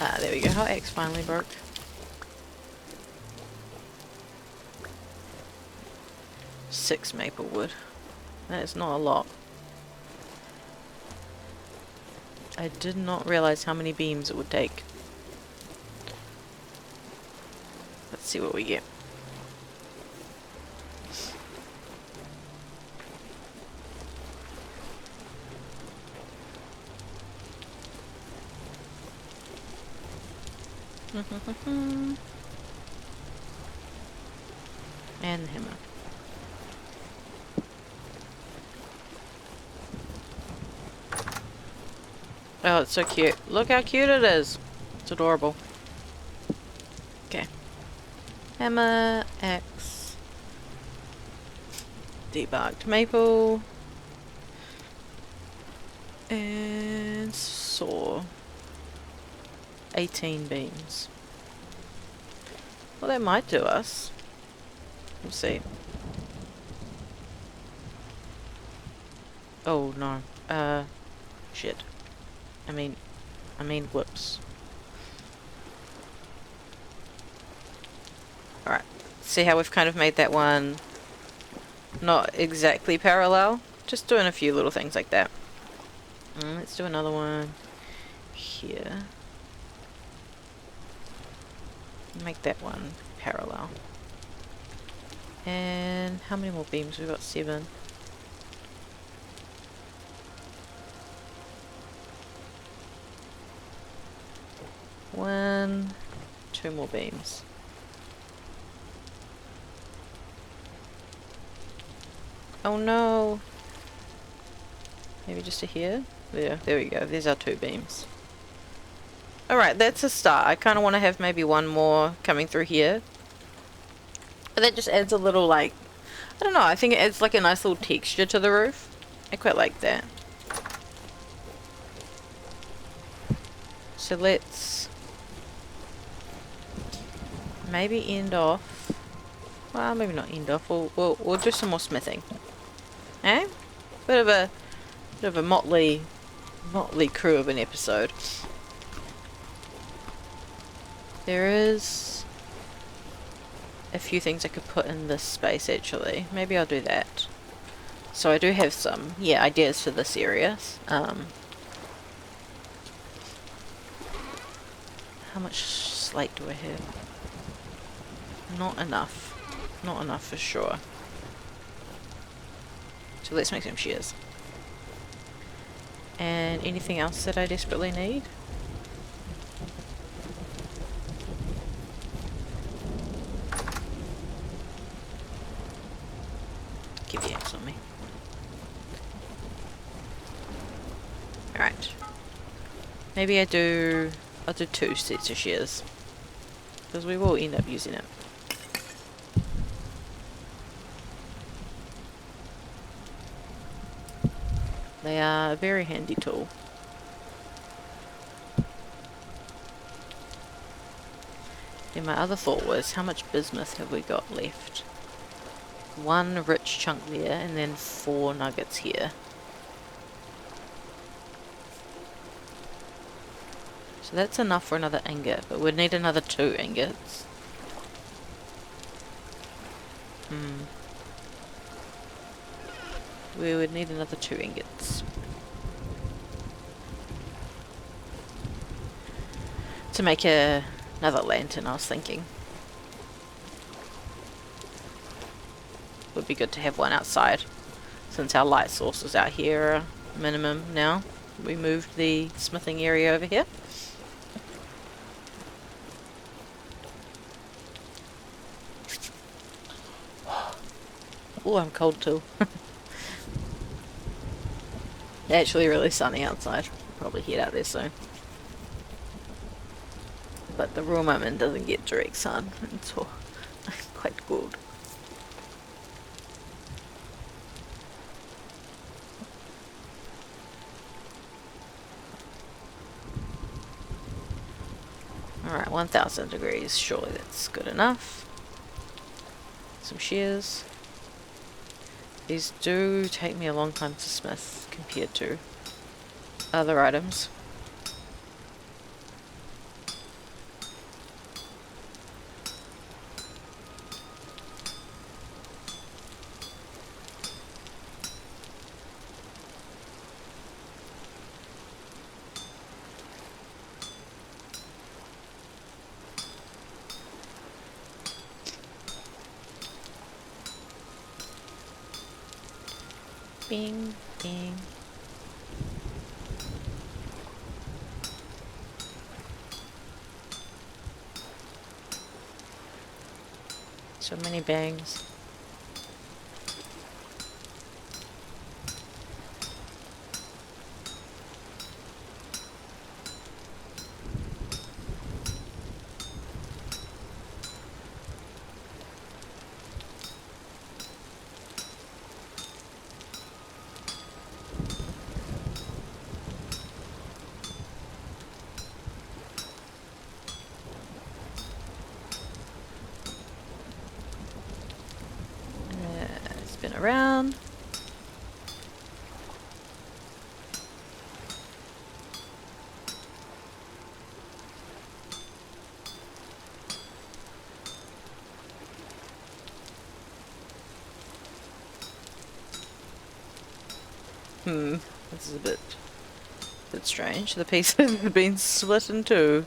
Ah, there we go. Our axe finally broke. 6 maple wood. That is not a lot. I did not realize how many beams it would take. Let's see what we get. And the hammer. Oh, it's so cute. Look how cute it is. It's adorable. Okay. Hammer, axe, debarked maple, and saw. 18 beams. Well, that might do us. We'll see. Oh no. Shit. I mean, whoops. Alright. See how we've kind of made that one not exactly parallel? Just doing a few little things like that. Let's do another one here. Make that one parallel. And how many more beams? We've got 7. One, 2 more beams. Oh no! Maybe just to here? There we go. There's our 2 beams. Alright, that's a start. I kind of want to have maybe one more coming through here. But that just adds a little, like, I don't know, I think it adds like a nice little texture to the roof. I quite like that. So let's maybe end off. Well, maybe not end off. We'll do some more smithing. Eh? Bit of a motley crew of an episode. There is a few things I could put in this space actually. Maybe I'll do that. So I do have some, yeah, ideas for this area. How much slate do I have? Not enough. Not enough for sure. So let's make some shears. And anything else that I desperately need? Keep the axe on me. Alright. Maybe I'll do 2 sets of shears. Because we will end up using it. They are a very handy tool. Then my other thought was, how much bismuth have we got left? 1 rich chunk there, and then 4 nuggets here. So that's enough for another ingot, but we'd need another 2 ingots. We would need another 2 ingots. To make another lantern, I was thinking. Would be good to have one outside, since our light sources out here are minimum now. We moved the smithing area over here. Oh, I'm cold too. Actually really sunny outside. Probably head out there soon. But the real moment doesn't get direct sun. It's all quite good. Alright, 1000 degrees. Surely that's good enough. Some shears. These do take me a long time to smith compared to other items. Bing, bing. So many bangs. Spin around. This is a bit strange. The pieces have been split in two.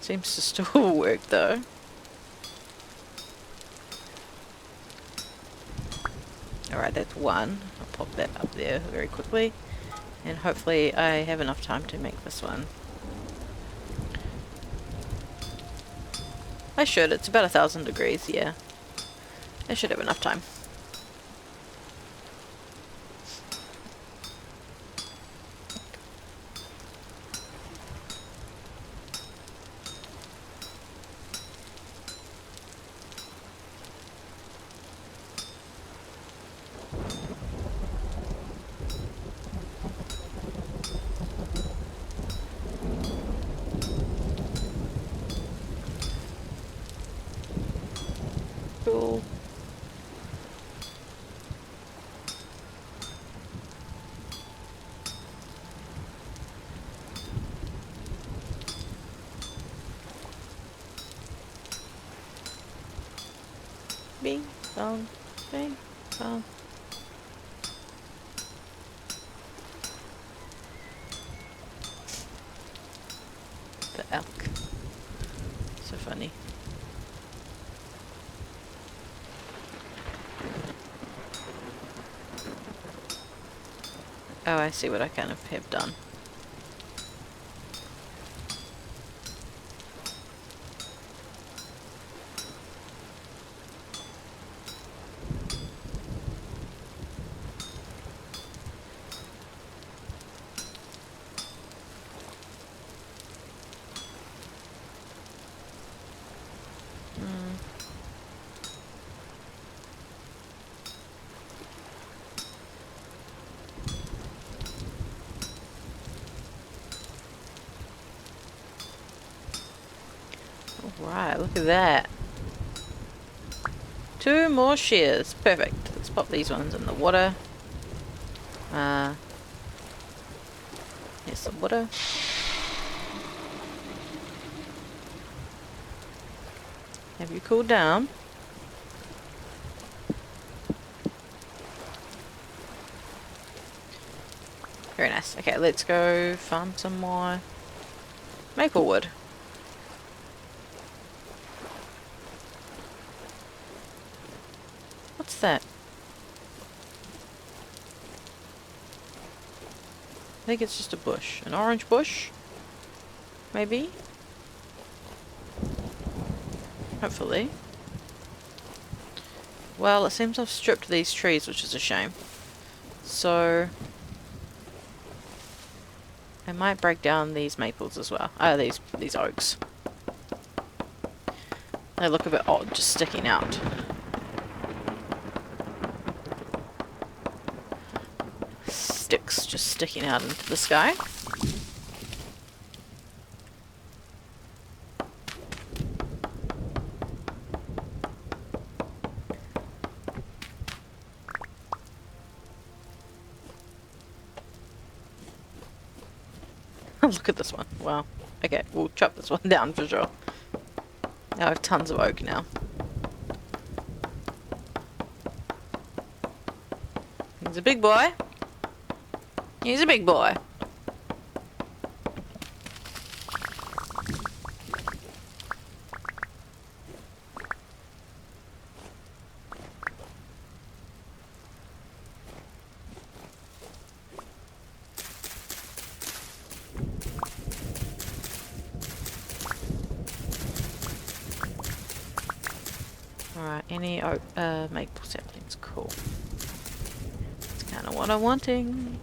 Seems to still work though. Alright, that's one. I'll pop that up there very quickly. And hopefully I have enough time to make this one. I should. It's about 1,000 degrees, yeah. I should have enough time. Cool. Bing, bong, bing, bong. The elk. So funny. Oh, I see what I kind of have done. Alright, look at that. 2 more shears. Perfect. Let's pop these ones in the water. Here's some water. Have you cooled down? Very nice. Okay, let's go farm some more maple wood. What's that? I think it's just a bush. An orange bush? Maybe? Hopefully. Well, it seems I've stripped these trees, which is a shame. So I might break down these maples as well. These oaks. They look a bit odd, just sticking out. Sticks just sticking out into the sky. Look at this one. Wow. Okay, we'll chop this one down for sure. I have tons of oak now. He's a big boy. He's a big boy. Alright, any maple saplings, cool. That's kind of what I'm wanting.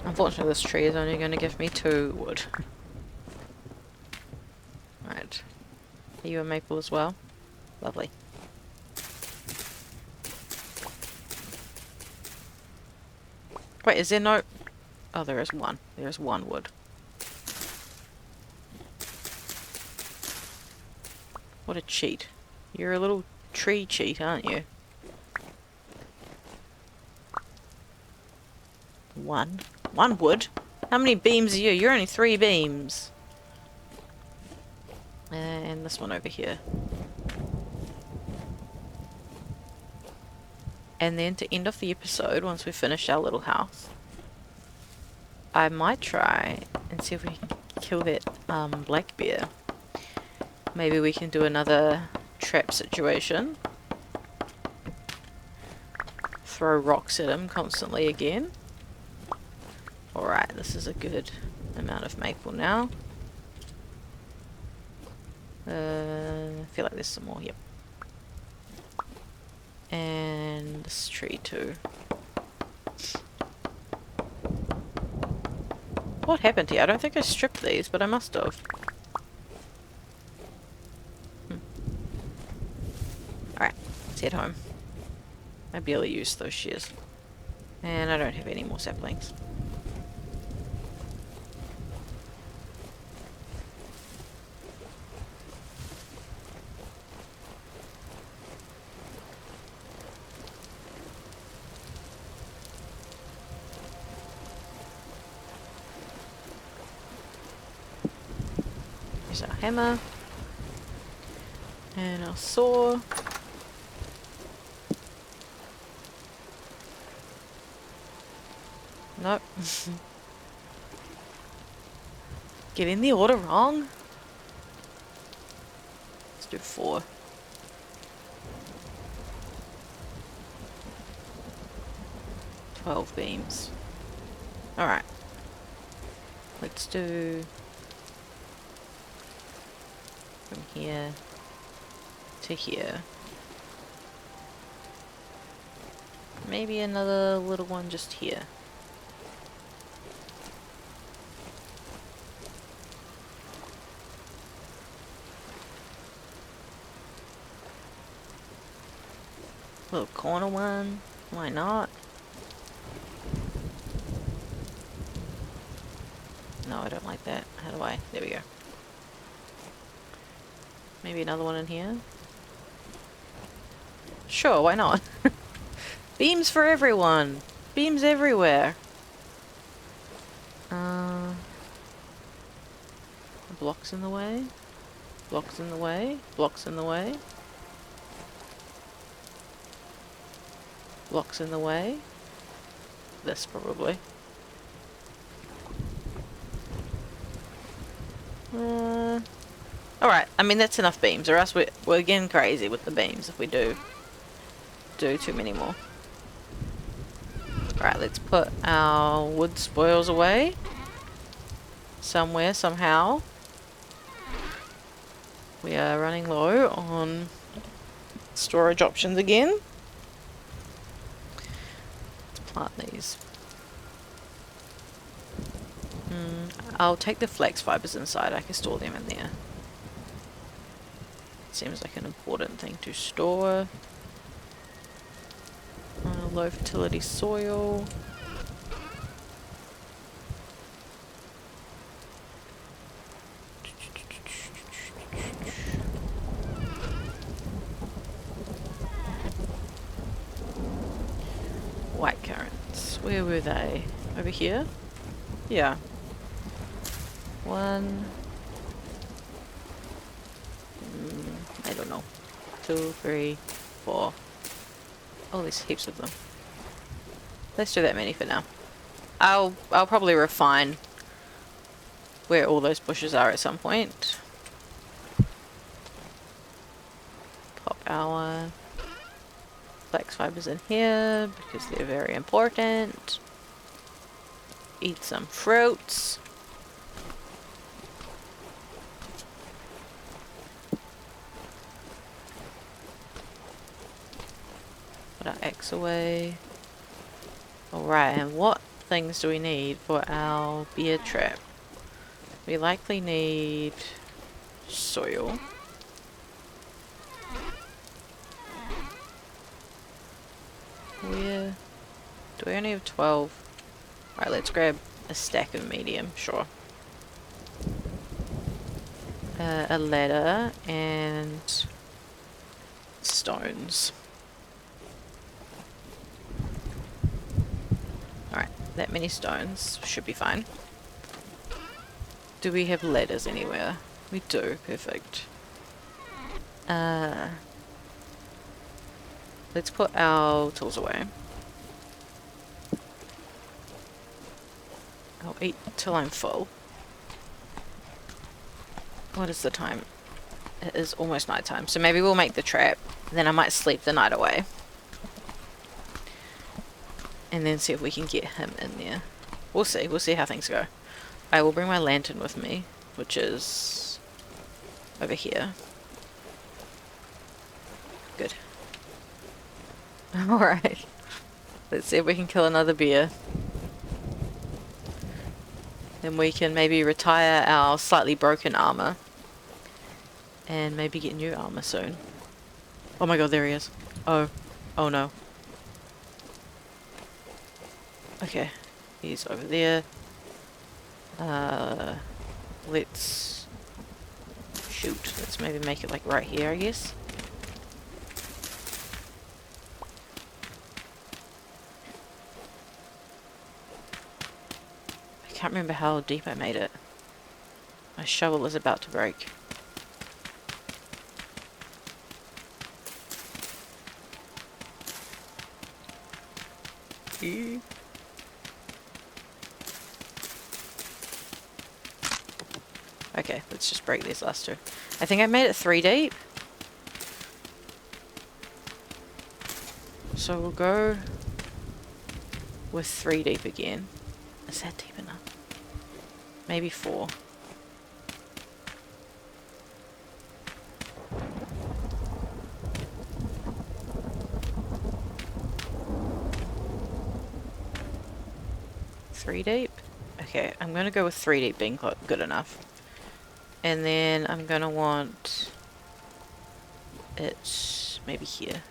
Unfortunately, this tree is only going to give me 2 wood. Right. Are you a maple as well? Lovely. Wait, is there no... Oh, there is one. There is 1 wood. What a cheat. You're a little tree cheat, aren't you? 1. 1 wood? How many beams are you? You're only 3 beams. And this one over here. And then to end off the episode, once we've finished our little house, I might try and see if we can kill that black bear. Maybe we can do another trap situation. Throw rocks at him constantly again. Alright, this is a good amount of maple now. I feel like there's some more, yep. And this tree too. What happened here? I don't think I stripped these, but I must have. Alright, let's head home. I barely used those shears. And I don't have any more saplings. Here's our hammer. And our saw. Nope. Getting the order wrong? Let's do 4. "12 beams. Alright. Let's do from here to here. Maybe another little one just here. Little corner one. Why not? No, I don't like that. How do I? There we go. Maybe another one in here. Sure, why not? Beams for everyone! Beams everywhere! Blocks in the way? Blocks in the way? Blocks in the way? Blocks in the way? This, probably. Alright, I mean that's enough beams, or else we're getting crazy with the beams if we do too many more. Alright, let's put our wood spoils away. Somewhere, somehow. We are running low on storage options again. Let's plant these. I'll take the flax fibers inside, I can store them in there. Seems like an important thing to store. Low fertility soil. White currants. Where were they? Over here? Yeah. 1. I don't know. 2, 3, 4. Oh, there's heaps of them. Let's do that many for now. I'll probably refine where all those bushes are at some point. Pop our flax fibers in here because they're very important. eat some fruits. Put our axe away. Alright, and what things do we need for our bear trap? We likely need soil. Where? Do we only have 12? Alright, let's grab a stack of medium, sure. A ladder and stones. Alright, that many stones should be fine. Do we have ladders anywhere? We do, perfect. Let's put our tools away. I'll eat till I'm full. What is the time? It is almost night time, so maybe we'll make the trap. Then I might sleep the night away. And then see if we can get him in there. We'll see how things go. I will bring my lantern with me, which is over here. Good. Alright. Let's see if we can kill another bear. Then we can maybe retire our slightly broken armor. And maybe get new armor soon. Oh my god, there he is. Oh. Oh no. Okay. He's over there. Let's shoot. Let's maybe make it like right here, I guess. I can't remember how deep I made it. My shovel is about to break. Okay, let's just break these last two. I think I made it 3 deep. So we'll go with 3 deep again. Is that deep enough? Maybe 4. Three deep? Okay, I'm gonna go with 3 deep being good enough. And then I'm gonna want it maybe here.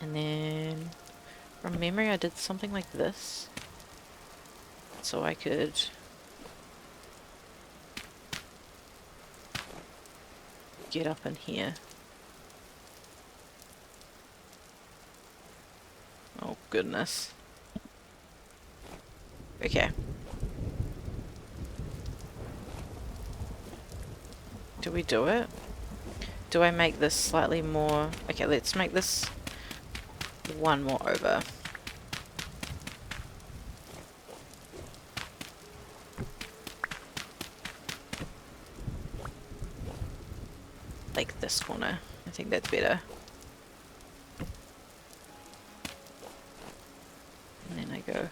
And then from memory I did something like this. So I could get up in here. Oh goodness. Okay. Do we do it? Do I make this slightly more... Okay, let's make this one more over. Like this corner. I think that's better. And then I go...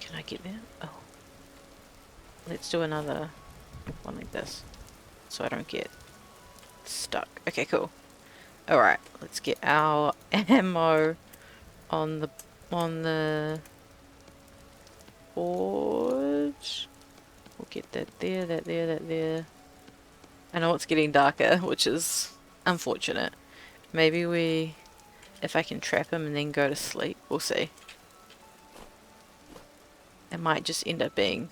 Can I get there? Oh. Let's do another one like this. So I don't get stuck. Okay, cool. Alright, let's get our ammo on the board. We'll get that there, that there, that there. I know it's getting darker, which is unfortunate. Maybe if I can trap him and then go to sleep, we'll see. It might just end up being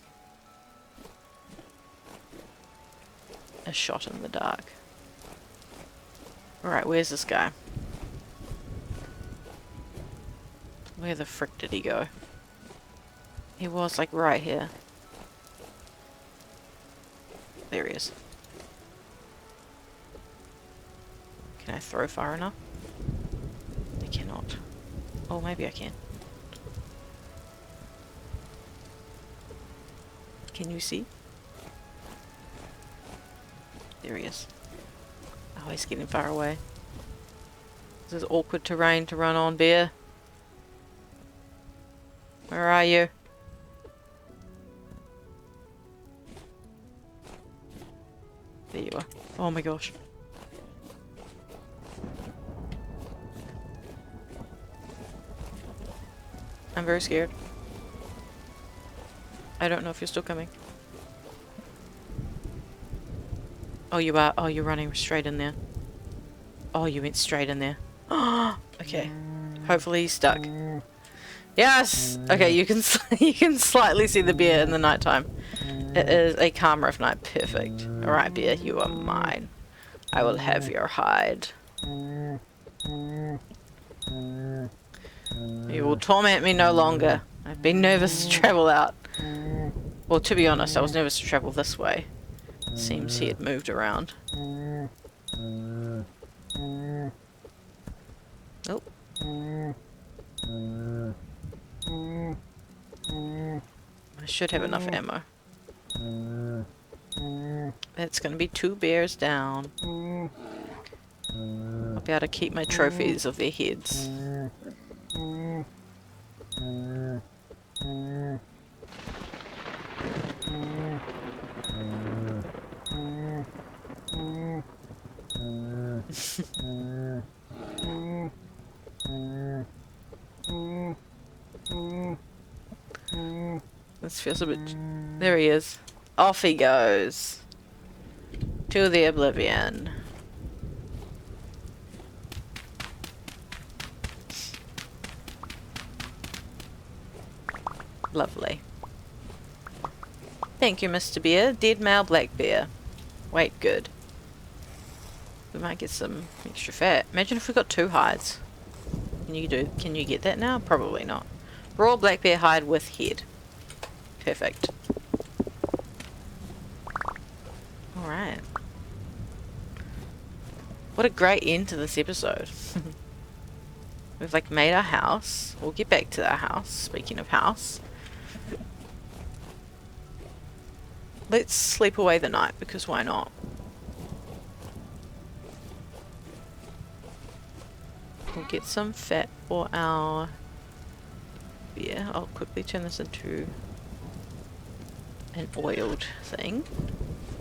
a shot in the dark. Alright, where's this guy? Where the frick did he go? He was like right here. There he is. Can I throw far enough? I cannot. Oh, maybe I can. Can you see? There he is. Oh, he's getting far away. This is awkward terrain to run on, bear. Where are you? There you are. Oh my gosh. I'm very scared. I don't know if you're still coming. Oh, you are. Oh, you're running straight in there. Oh, you went straight in there. Okay. Hopefully he's stuck. Yes! Okay, you can you can slightly see the bear in the nighttime. It is a calmer of night. Perfect. Alright, bear, you are mine. I will have your hide. You will torment me no longer. I've been nervous to travel out. Well, to be honest, I was nervous to travel this way. Seems he had moved around. Oh. I should have enough ammo. That's gonna be 2 bears down. I'll be able to keep my trophies of their heads. This feels a bit... There he is. Off he goes. To the oblivion. Lovely. Thank you, Mr. Bear. Dead male black bear. Wait, good. We might get some extra fat. Imagine if we got 2 hides. Can you get that now? Probably not. Raw black bear hide with head. Perfect. Alright. What a great end to this episode. We've like made our house. We'll get back to our house. Speaking of house. Let's sleep away the night, because why not? We'll get some fat for our beer. I'll quickly turn this into an oiled thing.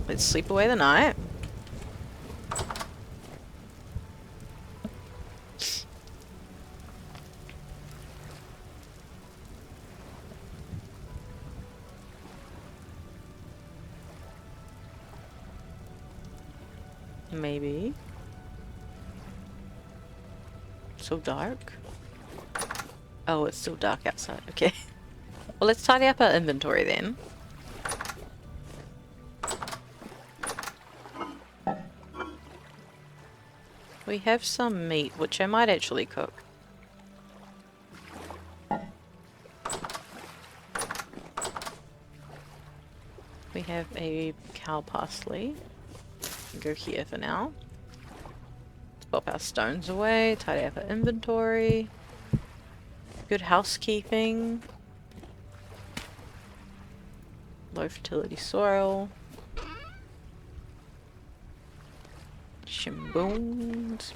Let's sleep away the night. Maybe. So dark. Oh, it's still dark outside. Okay. Well, let's tidy up our inventory then. We have some meat, which I might actually cook. We have a cow parsley. Go here for now. Let's pop our stones away, tidy up our inventory. Good housekeeping. Low fertility soil. Shimbones.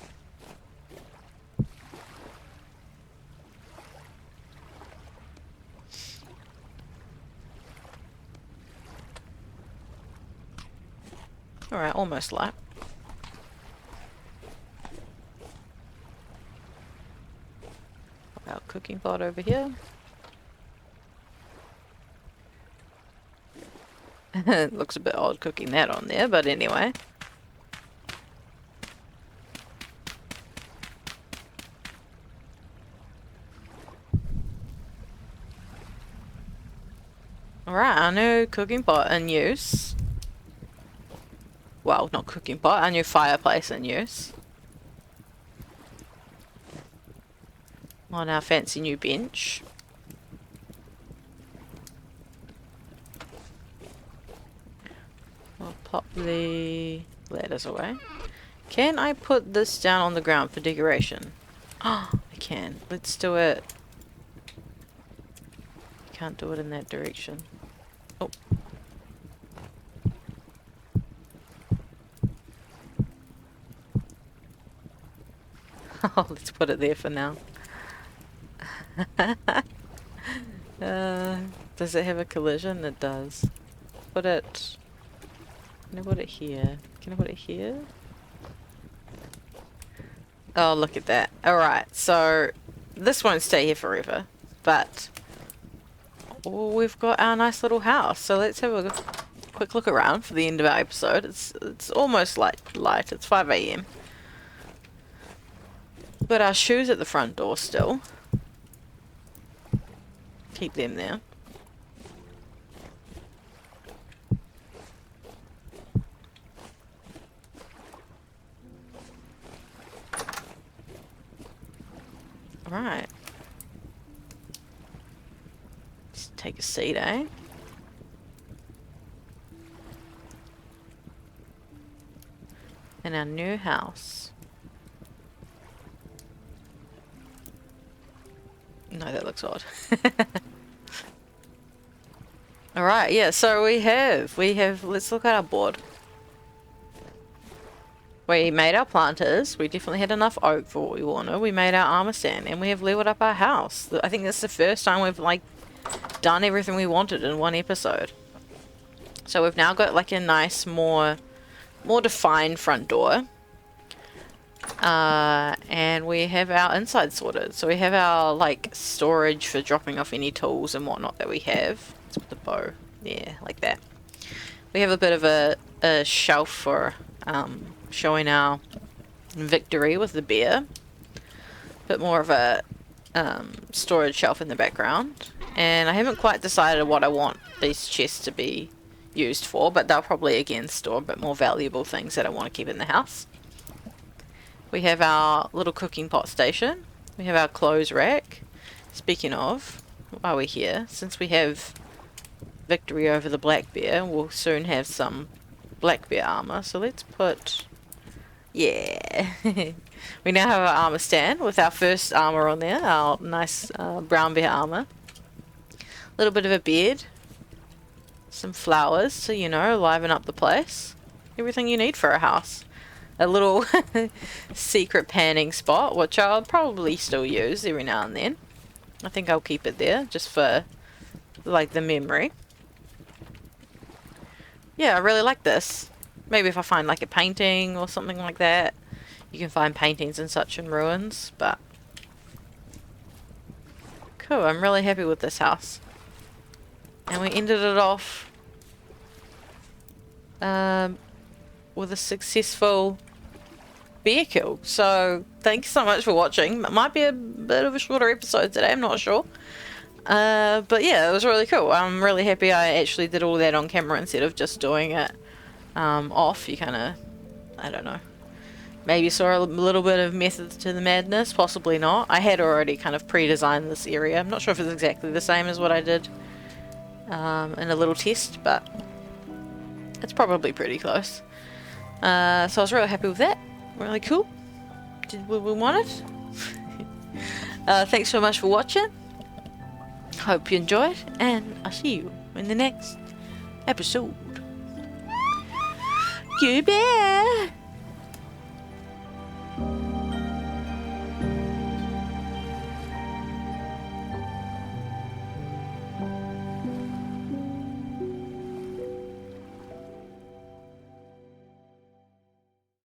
Alright, almost light. Pop our cooking pot over here. It looks a bit odd cooking that on there, but anyway. Alright, our new cooking pot in use. Well, not cooking pot, our new fireplace in use. On our fancy new bench. I'll pop the ladders away. Can I put this down on the ground for decoration? Oh, I can. Let's do it. Can't do it in that direction. Oh. Oh, let's put it there for now. Does it have a collision? It does. Put it... Can I put it here? Can I put it here? Oh, look at that. Alright, so this won't stay here forever, but we've got our nice little house. So let's have a quick look around for the end of our episode. It's almost light. It's 5 AM. Got our shoes at the front door still. Keep them there. Right. Just take a seat, eh? In our new house. No, that looks odd. Alright, yeah, so we have, let's look at our board. We made our planters, we definitely had enough oak for what we wanted, we made our armor stand, and we have leveled up our house. I think that's the first time we've, like, done everything we wanted in one episode. So we've now got, like, a nice, more defined front door. And we have our inside sorted. So we have our, like, storage for dropping off any tools and whatnot that we have. Let's put the bow, yeah, like that. We have a bit of a shelf for, showing our victory with the bear. Bit more of a storage shelf in the background. And I haven't quite decided what I want these chests to be used for, but they'll probably again store a bit more valuable things that I want to keep in the house. We have our little cooking pot station. We have our clothes rack. Speaking of, while we're here, since we have victory over the black bear, we'll soon have some black bear armor. So let's put... Yeah. We now have our armor stand with our first armor on there. Our nice brown bear armor. A little bit of a bed. Some flowers to, you know, liven up the place. Everything you need for a house. A little secret panning spot, which I'll probably still use every now and then. I think I'll keep it there, just for, like, the memory. Yeah, I really like this. Maybe if I find, like, a painting or something like that. You can find paintings and such in ruins, but... Cool, I'm really happy with this house. And we ended it off... with a successful bear kill. So thanks so much for watching. It might be a bit of a shorter episode today, I'm not sure. But yeah, it was really cool. I'm really happy I actually did all that on camera instead of just doing it off. You kind of, I don't know, maybe saw a little bit of method to the madness, possibly not. I had already kind of pre-designed this area. I'm not sure if it's exactly the same as what I did in a little test, but it's probably pretty close. So I was really happy with that. Really cool. Did what we wanted. Thanks so much for watching. Hope you enjoyed, and I'll see you in the next episode. Goodbye.